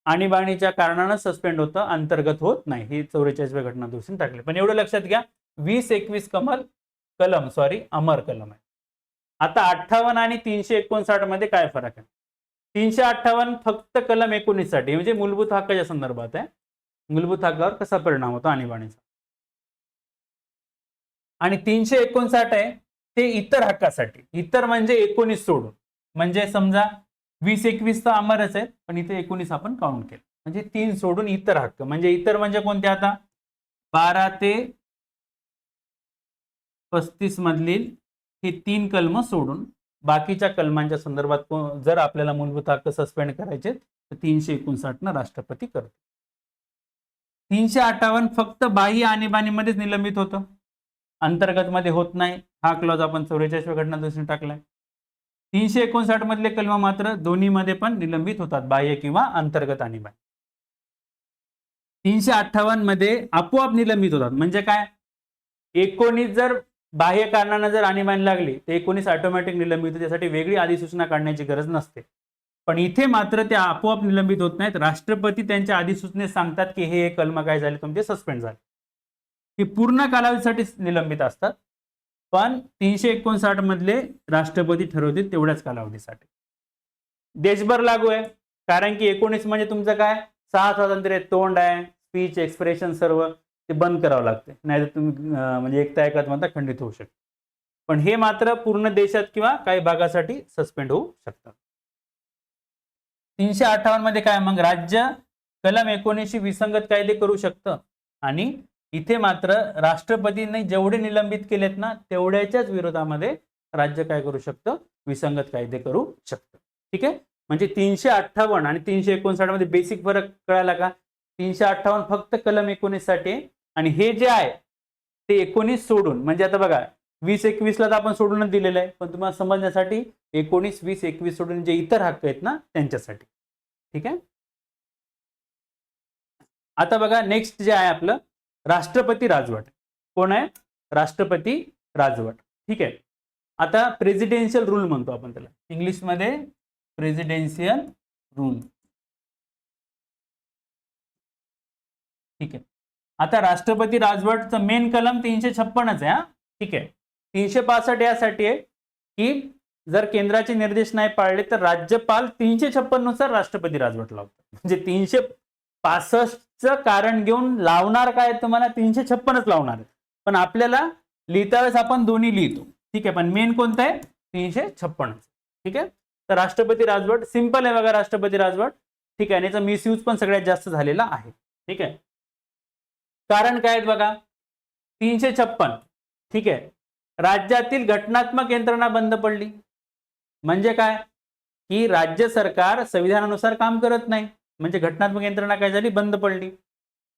आणीबाणीच्या कारणानं सस्पेंड होतं, अंतर्गत होत नाही. ही 44व्या घटना दुरुस्तीने टाकली. पण एवढं लक्षात घ्या, 20-21 अमर कलम आहे. आता 58 आणि 359 मध्ये काय फरक आहे. 358 फक्त कलम 19 साठी म्हणजे मूलभूत हक्काच्या संदर्भात आहे, मूलभूत हक्कावर कसा परिणाम होतो आणीबाणीचा. आणि 359 आहे ते इतर हक्कासाठी. इतर म्हणजे 19 सोडून. म्हणजे समजा 20-21 तर अमरच आहेत पण इथे 19 आपण काउंट केलं, म्हणजे 3 सोडून इतर हक्क. म्हणजे इतर म्हणजे कोणते, आता 12 ते 35 मधील हे 3 कलम सोडून बाकीच्या कलमांच्या संदर्भात जर आपल्याला मूलभूत हक्क सस्पेंड करायचे तर 359 न राष्ट्रपती करतो. 358 फक्त बाह्य आणीबाणीमध्येच निलंबित होतं, अंतर्गत मध्ये होत नाही. हा क्लॉज आपण 44व्या घटना दुरुस्तीने टाकलाय. 359 मधले कलम मात्र दोन्ही मध्ये पण निलंबित होतात, बाह्य किंवा अंतर्गत आणीबाणी. 358 मध्ये आपोआप निलंबित होतात. म्हणजे काय, 19 जर बाह्य कारणानं जर आणीबाणी लागली तर 19 ऑटोमॅटिक निलंबित होते, त्यासाठी वेगळी अधिसूचना काढण्याची गरज नसते. पण इथे मात्र ते आपोआप निलंबित होत नाहीत, राष्ट्रपती त्यांच्या अधिसूचनेत सांगतात की हे कलम काय झाले तुमचे सस्पेंड झाले. हे पूर्ण कालावधीसाठी निलंबित असतात पण 359 मधले राष्ट्रपती ठरवतील तेवढ्याच कालावधीसाठी. देशभर लागू आहे कारण की 19 म्हणजे तुमचं काय, 6 स्वातंत्र्य, तोंड आहे, स्पीच एक्सप्रेशन सर्व ते बंद करावं लागते, नाहीतर तुम्ही म्हणजे एकता एकात्मता खंडित होऊ शकते. पण हे मात्र पूर्ण देशात किंवा काही भागासाठी सस्पेंड होऊ शकतात. 358 मध्ये काय, मग राज्य कलम 19 विसंगत कायदे करू शकतं आणि इथे मात्र राष्ट्रपतींनी जेवढे निलंबित केलेत ना तेवढ्याच्याच विरोधामध्ये राज्य काय करू शकतं, विसंगत कायदे करू शकतं. ठीक आहे. म्हणजे 358 आणि 359 मध्ये बेसिक फरक कळाला का. 358 फक्त कलम 19 साठी आणि हे जे आहे ते 19 सोडून, म्हणजे आता बघा 20-21 ला तर आपण सोडूनच दिलेलं आहे, पण तुम्हाला समजण्यासाठी 19, 20, 21 सोडून जे इतर हक्क आहेत ना त्यांच्यासाठी. ठीक आहे. आता बघा नेक्स्ट जे आहे आपलं राष्ट्रपती राजवट. कोण आहे, राष्ट्रपती राजवट. ठीक आहे. आता प्रेसिडेन्शियल रूल म्हणतो आपण त्याला, इंग्लिश मध्ये प्रेसिडेन्शियल रूल. ठीक आहे. आता राष्ट्रपती राजवटचं मेन कलम 356 आहे. ठीक आहे. 365 यासाठी आहे की जर केंद्राचे निर्देश नाही पाळले तर राज्यपाल 356 नुसार राष्ट्रपती राजवट लावतात. म्हणजे 365चं कारण घेऊन लावणार काय तुम्हाला 356च लावणार आहे, पण आपल्याला लिहिता वेळेस आपण दोन्ही लिहितो. ठीक आहे, पण मेन कोणतं आहे 356. ठीक आहे, तर राष्ट्रपती राजवट सिंपल आहे बघा, राष्ट्रपती राजवट. ठीक आहे, याचा मिसयूज पण सगळ्यात जास्त झालेला आहे. ठीक आहे, कारण काय आहेत बघा 356. ठीक आहे, राज्यातील घटनात्मक यंत्रणा बंद पडली. म्हणजे काय की राज्य सरकार संविधानानुसार काम करत नाही, म्हणजे घटनात्मक यंत्रणा काय झाली, बंद पडली.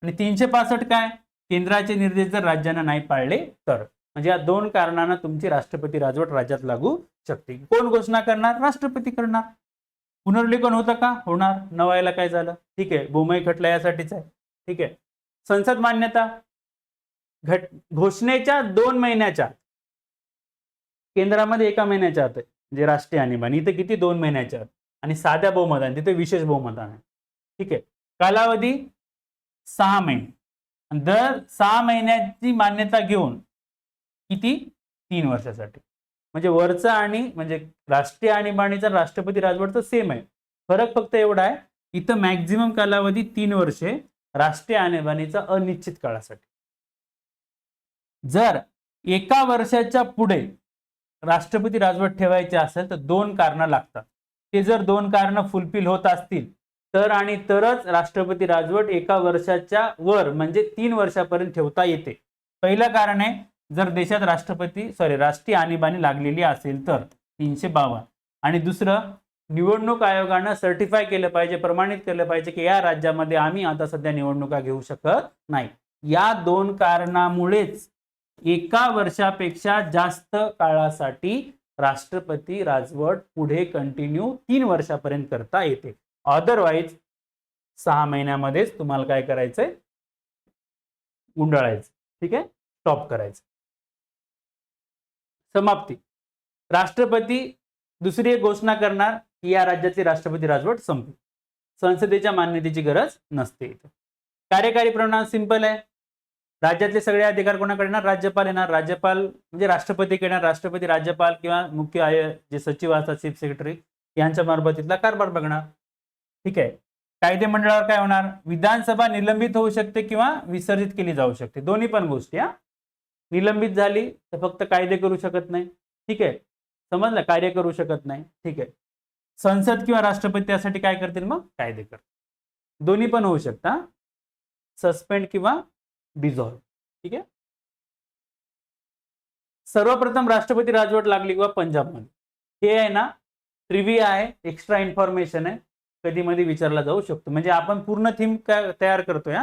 आणि 365 काय, केंद्राचे निर्देश जर राज्यांना नाही पाळले तर, म्हणजे या दोन कारणांना तुमची राष्ट्रपती राजवट राज्यात लागू शकते. कोण घोषणा करणार, राष्ट्रपती करणार. पुनर्लेखन होतं का, होणार. न व्हायला काय झालं, ठीक आहे, बोमई खटला यासाठीच आहे. ठीक आहे, संसद मान्यता घोषणेच्या 2 महिन्याच्या, केंद्रामध्ये 1 महिन्याच्या आत आहे, म्हणजे राष्ट्रीय आणीबाणी इथे किती 2 महिन्याच्या आत, आणि साध्या बहुमताने तिथे विशेष बहुमताने. ठीक आहे, कालावधी 6 महिने, दर 6 महिन्याची मान्यता घेऊन किती 3 वर्षासाठी. म्हणजे वरचा आणि म्हणजे राष्ट्रीय आणीबाणीचा राष्ट्रपती राजवटचं सेम आहे, फरक फक्त एवढा आहे इथं मॅक्झिमम कालावधी 3 वर्षे, राष्ट्रीय आणीबाणीचा अनिश्चित काळासाठी. जर 1 वर्षाच्या पुढे राष्ट्रपती राजवट ठेवायची असेल तर 2 कारणं लागतात. ते जर 2 कारणं फुलफिल होत असतील तर आणि तरच राष्ट्रपती राजवट 1 वर्षाच्या वर म्हणजे 3 वर्षापर्यंत ठेवता येते. पहिलं कारण आहे जर देशात राष्ट्रीय आणीबाणी लागलेली असेल तर 352. आणि दुसरं, निवडणूक आयोगानं सर्टिफाय केलं पाहिजे, प्रमाणित केलं पाहिजे की या राज्यामध्ये आम्ही आता सध्या निवडणुका घेऊ शकत नाही. या 2 कारणामुळेच 1 वर्षापेक्षा जास्त काळासाठी राष्ट्रपती राजवट पुढे कंटिन्यू 3 वर्षापर्यंत करता येते. अदरवाईज 6 महिन्यामध्येच तुम्हाला काय करायचंय, गुंडाळायचं. ठीक आहे, स्टॉप करायचं. समाप्ती, राष्ट्रपती दुसरी एक घोषणा करणार की या राज्याची राष्ट्रपती राजवट संपली. संसदेच्या मान्यतेची गरज नसते. कार्यकारी प्रणाली सिंपल आहे, राज्यातले सगळे अधिकार कोणाकडे येणार, राज्यपाल येणार. राज्यपाल म्हणजे राष्ट्रपती येणार, राष्ट्रपती राज्यपाल किंवा मुख्य जे सचिव असतात चीफ सेक्रेटरी यांच्या मार्फत तिथला कारभार बघणार. ठीक आहे, कायदे मंडळावर काय होणार, विधानसभा निलंबित होऊ शकते किंवा विसर्जित केली जाऊ शकते, दोन्ही पण गोष्टी. निलंबित झाली तर फक्त कायदे करू शकत नाही. ठीक आहे, समजलं, कार्य करू शकत नाही. ठीक आहे, संसद किंवा राष्ट्रपती त्यासाठी काय करतील, मग कायदे करतील. दोन्ही पण होऊ शकता, सस्पेंड किंवा डिझॉल्व. ठीक आहे, सर्वप्रथम राष्ट्रपती राजवट लागली किंवा पंजाबमध्ये, हे आहे ना ट्रिव्हिया आहे, एक्स्ट्रा इन्फॉर्मेशन आहे, कधी मध्ये विचारला जाऊ शकतो. म्हणजे आपण पूर्ण थीम तयार करतोय.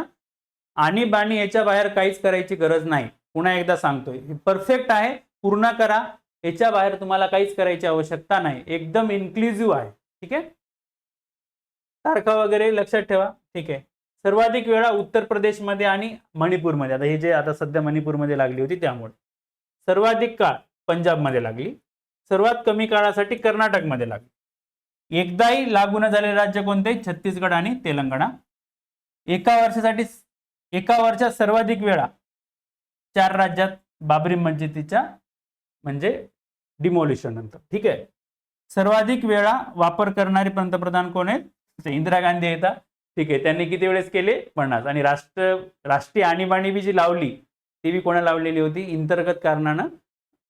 आणीबाणी याच्या बाहेर काहीच करायची गरज नाही. पुन्हा एकदा सांगतोय, परफेक्ट आहे, पूर्ण करा, याच्या बाहेर तुम्हाला काहीच करायची आवश्यकता नाही, एकदम इन्क्लुझिव्ह आहे. ठीक आहे, तारखा वगैरे लक्षात ठेवा. ठीक आहे, सर्वाधिक वेळा उत्तर प्रदेशमध्ये आणि मणिपूरमध्ये, आता हे जे आता सध्या मणिपूरमध्ये लागली होती त्यामुळे, सर्वाधिक काळ पंजाबमध्ये लागली, सर्वात कमी काळासाठी कर्नाटकमध्ये लागली. एकदाही लागू न झालेले राज्य कोणते, छत्तीसगड आणि तेलंगणा. 1 वर्षात सर्वाधिक वेळा 4 राज्यात बाबरी मस्जिदीच्या म्हणजे डिमोलिशन नंतर. ठीक आहे, सर्वाधिक वेळा वापर करणारे पंतप्रधान कोण आहेत, इंदिरा गांधी येतात. ठीक आहे, त्यांनी किती वेळेस केले, 50. आणि राष्ट्रीय आणीबाणी बी जी लावली ती बी कोणा लावलेली होती, अंतर्गत कारणानं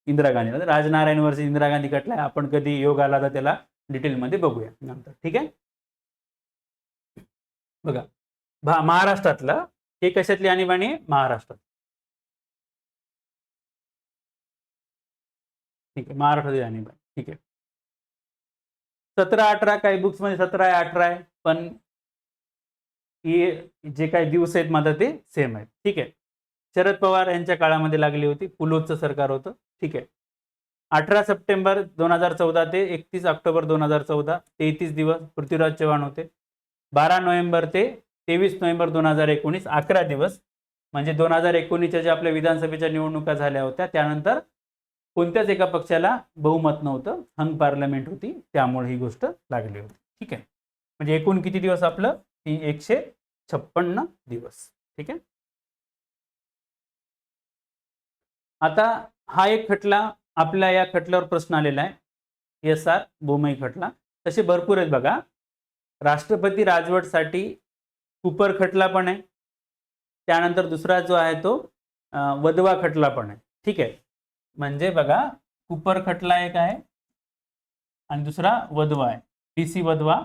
इंदिरा गांधी. राजनारायण वर्षी इंदिरा गांधी कटलाय, आपण कधी योग आला तर त्याला डिटेलमध्ये बघूया नंतर. ठीक आहे, बघा महाराष्ट्रातलं हे कशातली आणीबाणी, महाराष्ट्रात. ठीक आहे, महाराष्ट्रातली आणीबाणी. ठीक आहे, 17-18 काही बुक्स मध्ये 17 आहे, 18 आहे, पण हे जे काही दिवस आहेत माझं ते सेम आहेत. ठीक आहे, शरद पवार यांच्या काळामध्ये लागली होती, पुलोचं सरकार होतं. ठीक आहे, 18 सप्टेंबर 2014 ते 31 ऑक्टोबर 2014, 33 दिवस पृथ्वीराज चव्हाण होते. 12 नोव्हेंबर ते 23 नोव्हेंबर 2019, 11 दिवस. म्हणजे 2019च्या ज्या आपल्या विधानसभेच्या निवडणुका झाल्या होत्या त्यानंतर कोणत्याच एका पक्षाला बहुमत नव्हतं, हंग पार्लमेंट होती, त्यामुळे ही गोष्ट लागली होती. ठीक आहे, म्हणजे एकूण किती दिवस आपलं, 156 दिवस. ठीक आहे, आता हा एक खटला आपल्या या खटल्यावर प्रश्न आलेला आहे, SR बोमई खटला. तसे भरपूर आहेत बघा, राष्ट्रपती राजवटसाठी कुपर खटला पण आहे. त्यानंतर दुसरा जो आहे तो वधवा खटला पण आहे. ठीक आहे, म्हणजे बघा कुपर खटला एक आहे आणि दुसरा वधवा आहे. डीसी वधवा.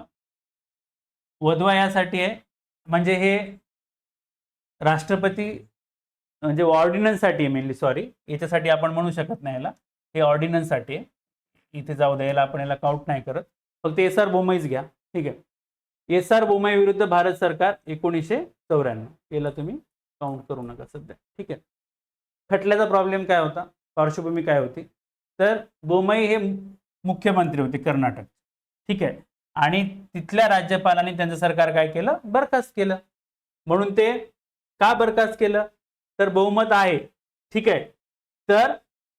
वधवा यासाठी आहे म्हणजे हे राष्ट्रपती म्हणजे ऑर्डिनन्ससाठी आहे मेनली, सॉरी याच्यासाठी आपण म्हणू शकत नाही याला, हे ऑर्डिनन्ससाठी आहे. इथे जाऊ द्यायला आपण याला काउंट नाही करत, फक्त एस आर बोमईच घ्या. ठीक आहे, एस आर बोमई विरुद्ध भारत सरकार 1994, याला तुम्ही काउंट करू नका सध्या. ठीक आहे, खटल्याचा प्रॉब्लेम काय होता, पार्श्वभूमी काय होती, तर बोमई हे मुख्यमंत्री होते कर्नाटक. ठीक आहे, आणि तिथल्या राज्यपालांनी त्यांचं सरकार काय केलं, बरखास्त केलं. म्हणून ते का बरखास्त केलं, तर बहुमत आहे. ठीक आहे,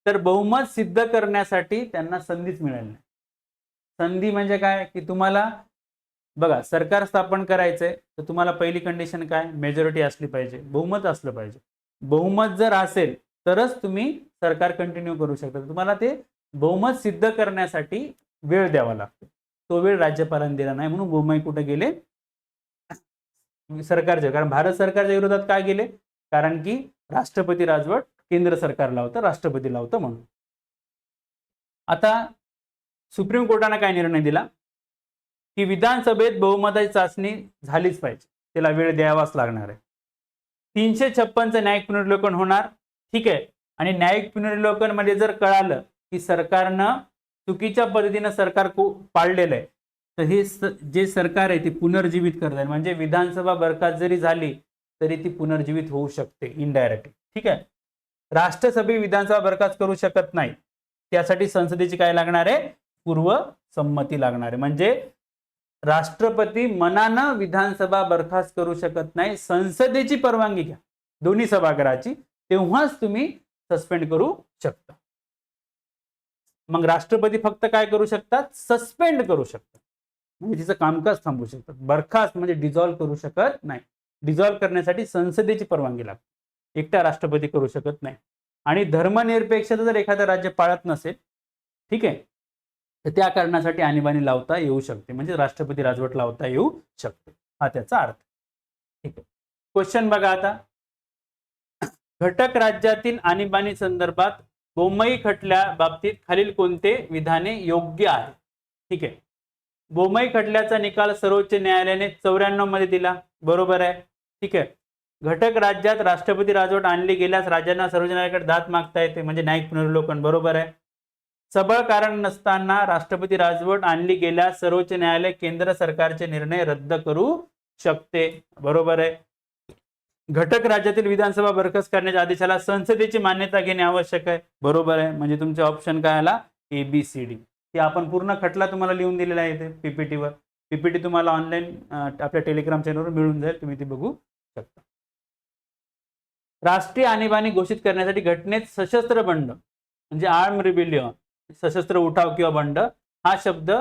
तर बहुमत सिद्ध करण्यासाठी त्यांना संधीच मिळाली नाही. संधी म्हणजे काय, की तुम्हाला बघा सरकार स्थापन करायचंय तर तुम्हाला पहिली कंडिशन काय, मेजॉरिटी असली पाहिजे, बहुमत असलं पाहिजे. बहुमत जर असेल तरच तुम्ही सरकार कंटिन्यू करू शकता. तुम्हाला ते बहुमत सिद्ध करण्यासाठी वेळ द्यावा लागतो. तो वेळ राज्यपालांनी दिला नाही, म्हणून बोमई कुठे गेले, सरकारच्या, कारण भारत सरकारच्या विरोधात काय गेले, कारण की राष्ट्रपती राजवट केंद्र सरकारला होतं, राष्ट्रपतीला होतं म्हणून. आता सुप्रीम कोर्टाने काय निर्णय दिला, की विधानसभेत बहुमताची चाचणी झालीच पाहिजे, त्याला वेळ द्यावाच लागणार आहे. 356 न्यायिक पुनर्विलोकन होणार. ठीक आहे, आणि न्यायिक पुनर्विलोकन मध्ये जर कळालं की सरकारनं चुकीच्या पद्धतीनं सरकार पाळलेलं आहे, तर हे जे सरकार आहे ते पुनर्जीवित करतात. म्हणजे विधानसभा बरखास्त जरी झाली तरी ती पुनर्जीवित होऊ शकते इनडायरेक्टली. ठीक आहे, राष्ट्रसभा विधानसभा बरखास्त करू शकत नाही, त्यासाठी संसदेची काय लागणार आहे, पूर्व संमती लागणार आहे. म्हणजे राष्ट्रपती मनानं विधानसभा बरखास्त करू शकत नाही, संसदेची परवानगी घ्या दोन्ही सभागृहाची, तेव्हाच तुम्ही सस्पेंड करू शकता. मग राष्ट्रपती फक्त काय करू शकतात, सस्पेंड करू शकतात, म्हणजे तिचं कामकाज थांबवू शकतात. बरखास्त म्हणजे डिझॉल्व्ह करू शकत नाही. डिझॉल्व्ह करण्यासाठी संसदेची परवानगी लागते, एकटा राष्ट्रपती करू शकत नाही. आणि धर्मनिरपेक्षता जर एखादं राज्य पाळत नसेल, ठीक आहे, तर त्या कारणासाठी आणीबाणी लावता येऊ शकते, म्हणजे राष्ट्रपती राजवट लावता येऊ शकते, हा त्याचा अर्थ. ठीक आहे, क्वेश्चन बघा आता, घटक राज्यातील आणीबाणी संदर्भात बोमई खटल्या बाबतीत खालील कोणते विधाने योग्य आहे. ठीक आहे, बोमई खटल्याचा निकाल सर्वोच्च न्यायालयाने 94 मध्ये दिला, बरोबर आहे. ठीक आहे, घटक राज्यात राष्ट्रपती राजवट आणली गेल्यास राज्यांना सर्वोच्च न्यायालयाकडे दाद मागता येते, म्हणजे न्यायिक पुनर्विलोकन, बरोबर आहे. सबळ कारण नसताना राष्ट्रपती राजवट आणली गेल्यास सर्वोच्च न्यायालय केंद्र सरकारचे निर्णय रद्द करू शकते, बरोबर आहे. घटक राज्यातील विधानसभा बरखास्त करण्याच्या आदेशाला संसदेची मान्यता घेणे आवश्यक आहे, बरोबर आहे. म्हणजे तुमचे ऑप्शन काय आला, ABCD. हे आपण पूर्ण खटला तुम्हाला लिहून दिलेला आहे इथे पीपीटीवर. पीपीटी तुम्हाला ऑनलाईन आपल्या टेलिग्राम चॅनलवर मिळून जाईल, तुम्ही ती बघू शकता. राष्ट्रीय आणीबाणी घोषित करण्यासाठी घटनेत सशस्त्र बंड म्हणजे आर्म रिबिलियन, सशस्त्र उठाव किंवा बंड हा शब्द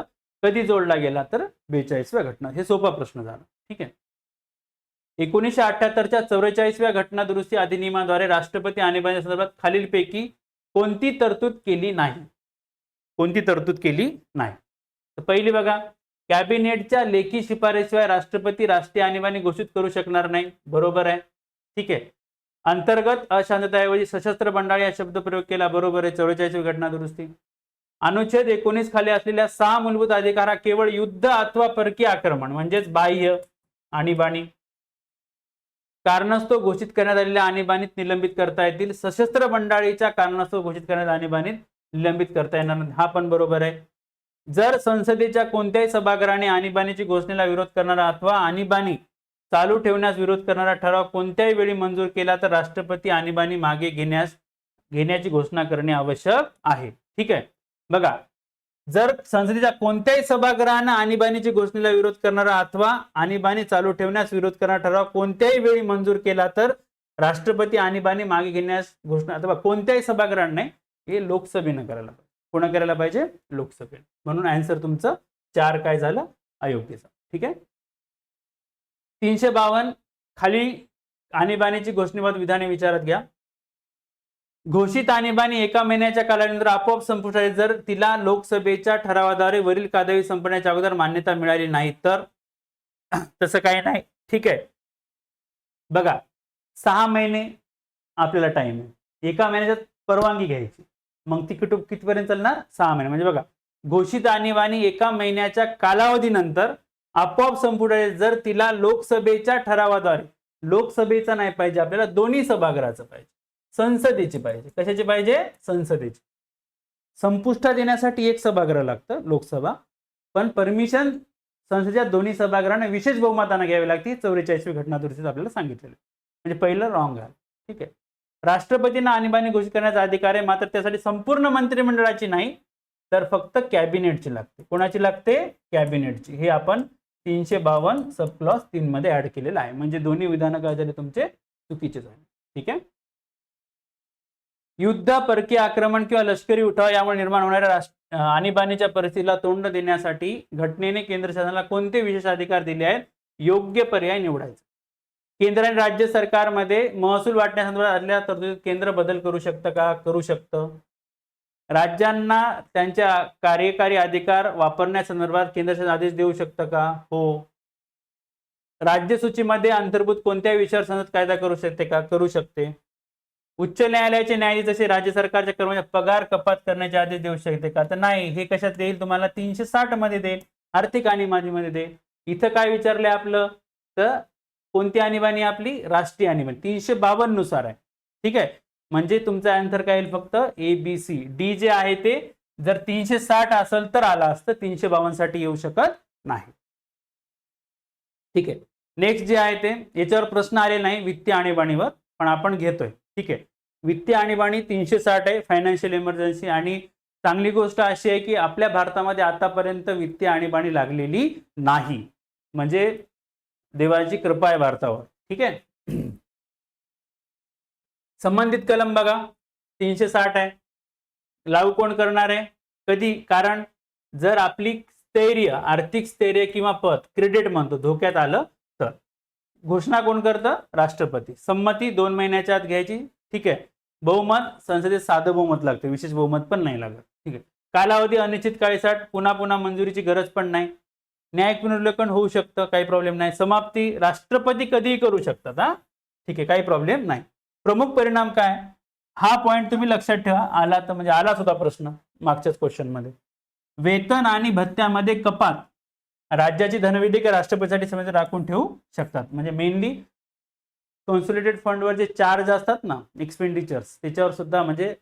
कधी जोडला गेला, तर 42व्या घटना. हे सोपा प्रश्न झाला. ठीक आहे, 1978च्या 44व्या घटना दुरुस्ती अधिनियमाद्वारे राष्ट्रपती आणीबाणी संदर्भात खालीलपैकी कोणती तरतूद केली नाही, कोणती तरतूद केली नाही. तर पहिली बघा, कॅबिनेटच्या लेखी शिफारशीशिवाय राष्ट्रपती राष्ट्रीय आणीबाणी घोषित करू शकणार नाही, बरोबर आहे. ठीक आहे, अंतर्गत अशांतताऐवजी सशस्त्र बंडाळ या शब्द प्रयोग केला, बरोबर आहे. 44वी घटना दुरुस्ती. अनुच्छेद 19 खाली असलेल्या 6 मूलभूत अधिकार केवळ युद्ध अथवा परकीय आक्रमण म्हणजेच बाह्य आणीबाणी कारणास्तव घोषित करण्यात आलेल्या आणीबाणीत निलंबित करता येतील, सशस्त्र बंडाळीच्या कारणास्तव घोषित करण्यात आणीबाणीत निलंबित करता येणार नाही, हा पण बरोबर आहे. जर संसदेच्या कोणत्याही सभागृहाने आणीबाणीची घोषणेला विरोध करणारा अथवा आणीबाणी चालू ठेवण्यास विरोध करणारा ठराव कोणत्याही वेळी मंजूर केला तर राष्ट्रपती आणीबाणी मागे घेण्याची घोषणा करणे आवश्यक आहे. ठीक आहे, बघा, जर संसदेच्या कोणत्याही सभागृहाने आणीबाणीची घोषणेला विरोध करणारा अथवा आणीबाणी चालू ठेवण्यास विरोध करणारा ठराव कोणत्याही वेळी मंजूर केला तर राष्ट्रपती आणीबाणी मागे घेण्यास घोषणा, अथवा कोणत्याही सभागृहाने नाही, हे लोकसभेनं करायला पाहिजे. कोणा करायला पाहिजे, लोकसभेने. म्हणून आन्सर तुमचं 4 काय झालं, अयोग्यचा. ठीक आहे, 352 खाली आणीबाणीची घोषणेबाबत विधाने विचारात घ्या. घोषित आणीबाणी 1 महिन्याच्या कालावधीनंतर आपोआप संपुष्टात जर तिला लोकसभेच्या ठरावाद्वारे वरील कालावधी संपण्याच्या अगोदर मान्यता मिळाली नाही तर तसं काही नाही. ठीक आहे. बघा 6 महिने आपल्याला टाइम आहे. एका महिन्याच्यात परवानगी घ्यायची. मग ती कितीपर्यंत चालणार? 6 महिने. म्हणजे बघा घोषित आणीबाणी एका महिन्याच्या कालावधीनंतर आपोआप संपुष्टात जर तिला लोकसभेच्या ठरावाद्वारे, लोकसभेचा नाही पाहिजे आपल्याला, दोन्ही सभागृहाचं पाहिजे, संसदेची पाहिजे. कशाची पाहिजे? संसदेची. संपुष्टात येण्यासाठी एक सभागृह लागतं, लोकसभा, पण परमिशन संसदेच्या दोन्ही सभागृहांना विशेष बहुमताने घ्यावी लागते. 44वी घटना दुरुस्तीत आपल्याला सांगितलेलं. म्हणजे पहिलं रॉंग आहे. ठीक आहे. राष्ट्रपतींना आणीबाणी घोषित करण्याचा अधिकार आहे, मात्र त्यासाठी संपूर्ण मंत्रिमंडळाची नाही, तर फक्त कॅबिनेटची लागते. कोणाची लागते? कॅबिनेटची. हे आपण 352 सब क्लॉज 3 मध्ये ऍड केलेलं आहे. म्हणजे दोन्ही विधान काय झाले तुमचे? चुकीचे झाले. ठीक आहे. युद्ध, परकीय आक्रमण किंवा लष्करी उठाव यामुळे निर्माण होणाऱ्या आणीबाणीच्या परिस्थितीला तोंड देण्यासाठी घटनेने केंद्र शासनाला कोणते विशेष अधिकार दिले आहेत? योग्य पर्याय निवडायचा. केंद्र आणि राज्य सरकारमध्ये महसूल वाटण्यासंदर्भात आलेल्या तरतुदीत केंद्र बदल करू शकतं का? करू शकतं. राज्यांना त्यांच्या कार्यकारी अधिकार वापरण्यासंदर्भात केंद्र शासन आदेश देऊ शकतं का? हो. राज्य सूचीमध्ये अंतर्भूत कोणत्या विषयावर संसद कायदा करू शकते का? करू शकते. उच्च न्यायालयाचे न्यायाधीश जसे राज्य सरकारच्या कर्मचाऱ्यांचे पगार कपात करण्याचे आदेश देऊ शकते का? तर नाही. हे कशात देईल? तुम्हाला 360 मध्ये देईल, आर्थिक आणीबाणीमध्ये देईल. इथं काय विचारलंय आपलं? तर कोणती आणीबाणी? आपली राष्ट्रीय आणीबाणी 352 नुसार आहे. ठीक आहे. म्हणजे तुमचा आन्सर काय येईल? फक्त ABC. डी जे आहे ते जर 360 असेल तर आला असतं, 352 साठी येऊ शकत नाही. ठीक आहे. नेक्स्ट जे आहे ते याच्यावर प्रश्न आले नाही वित्तीय आणीबाणीवर, पण आपण घेतोय. ठीक आहे. वित्तीय आणीबाणी 360 आहे, फायनान्शियल इमर्जन्सी. आणि चांगली गोष्ट अशी आहे की आपल्या भारतामध्ये आतापर्यंत वित्तीय आणीबाणी लागलेली नाही. म्हणजे देवाची कृपा आहे भारतावर. ठीक आहे. संबंधित कलम बघा 360 आहे. लागू कोण करणार आहे? कधी? कारण जर आपली स्थैर्य, आर्थिक स्थैर्य किंवा पत, क्रेडिट म्हणतो, धोक्यात आलं तर घोषणा कोण करतं? राष्ट्रपती. संमती 2 महिन्याच्या आत घ्यायची. ठीक आहे. बहुमत संसदेत साधं बहुमत लागतं, विशेष बहुमत पण नाही लागत. ठीक आहे. कालावधी अनिश्चित काळासाठी पुन्हा मंजुरीची गरज पण नाही. न्यायिक पुनर्विलोकन होऊ शकतं, काही प्रॉब्लेम नाही. समाप्ती राष्ट्रपती कधीही करू शकतात. हा, ठीक आहे, काही प्रॉब्लेम नाही. प्रमुख परिणाम काय? हा पॉइंट तुम्ही लक्षात ठेवा. आला तर म्हणजे आलाच होता प्रश्न मागच्याच क्वेश्चन मध्ये. वेतन आणि भत्त्यामध्ये कपात राज्याची धनविधेयक राष्ट्रपतीसाठी समिती राखून ठेवू शकतात. म्हणजे मेनली कॉन्सोलिडेटेड फंडवर जे चार्ज असतात ना, एक्सपेंडिचर्स, त्याच्यावर सुद्धा म्हणजे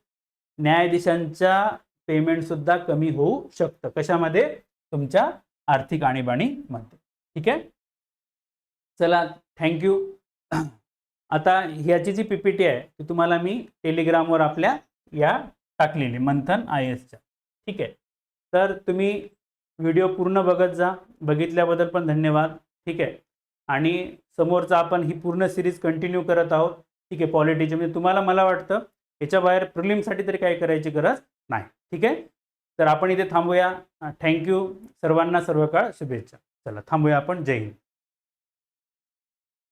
न्यायाधीशांच्या पेमेंट सुद्धा कमी होऊ शकतं. कशामध्ये? तुमच्या आर्थिक आणीबाणीमध्ये. ठीक आहे. चला, थँक्यू. आता ह्याची जी पीपीटी आहे ती तुम्हाला मी टेलिग्रामवर आपल्या या टाकलेली, मंथन IASच्या. ठीक आहे. तर तुम्ही व्हिडिओ पूर्ण बघत जा. बघितल्याबद्दल पण धन्यवाद. ठीक आहे. आणि समोरचा आपण ही पूर्ण सिरीज कंटिन्यू करत आहोत. ठीक आहे. पॉलिटीचे म्हणजे तुम्हाला, मला वाटतं याच्या बाहेर प्रिलिमसाठी तरी काही करायची गरज नाही. ठीक आहे. तर आपण इथे थांबूया. थँक्यू. सर्वांना सर्व काळ शुभेच्छा. चला थांबूया आपण. जय हिंद.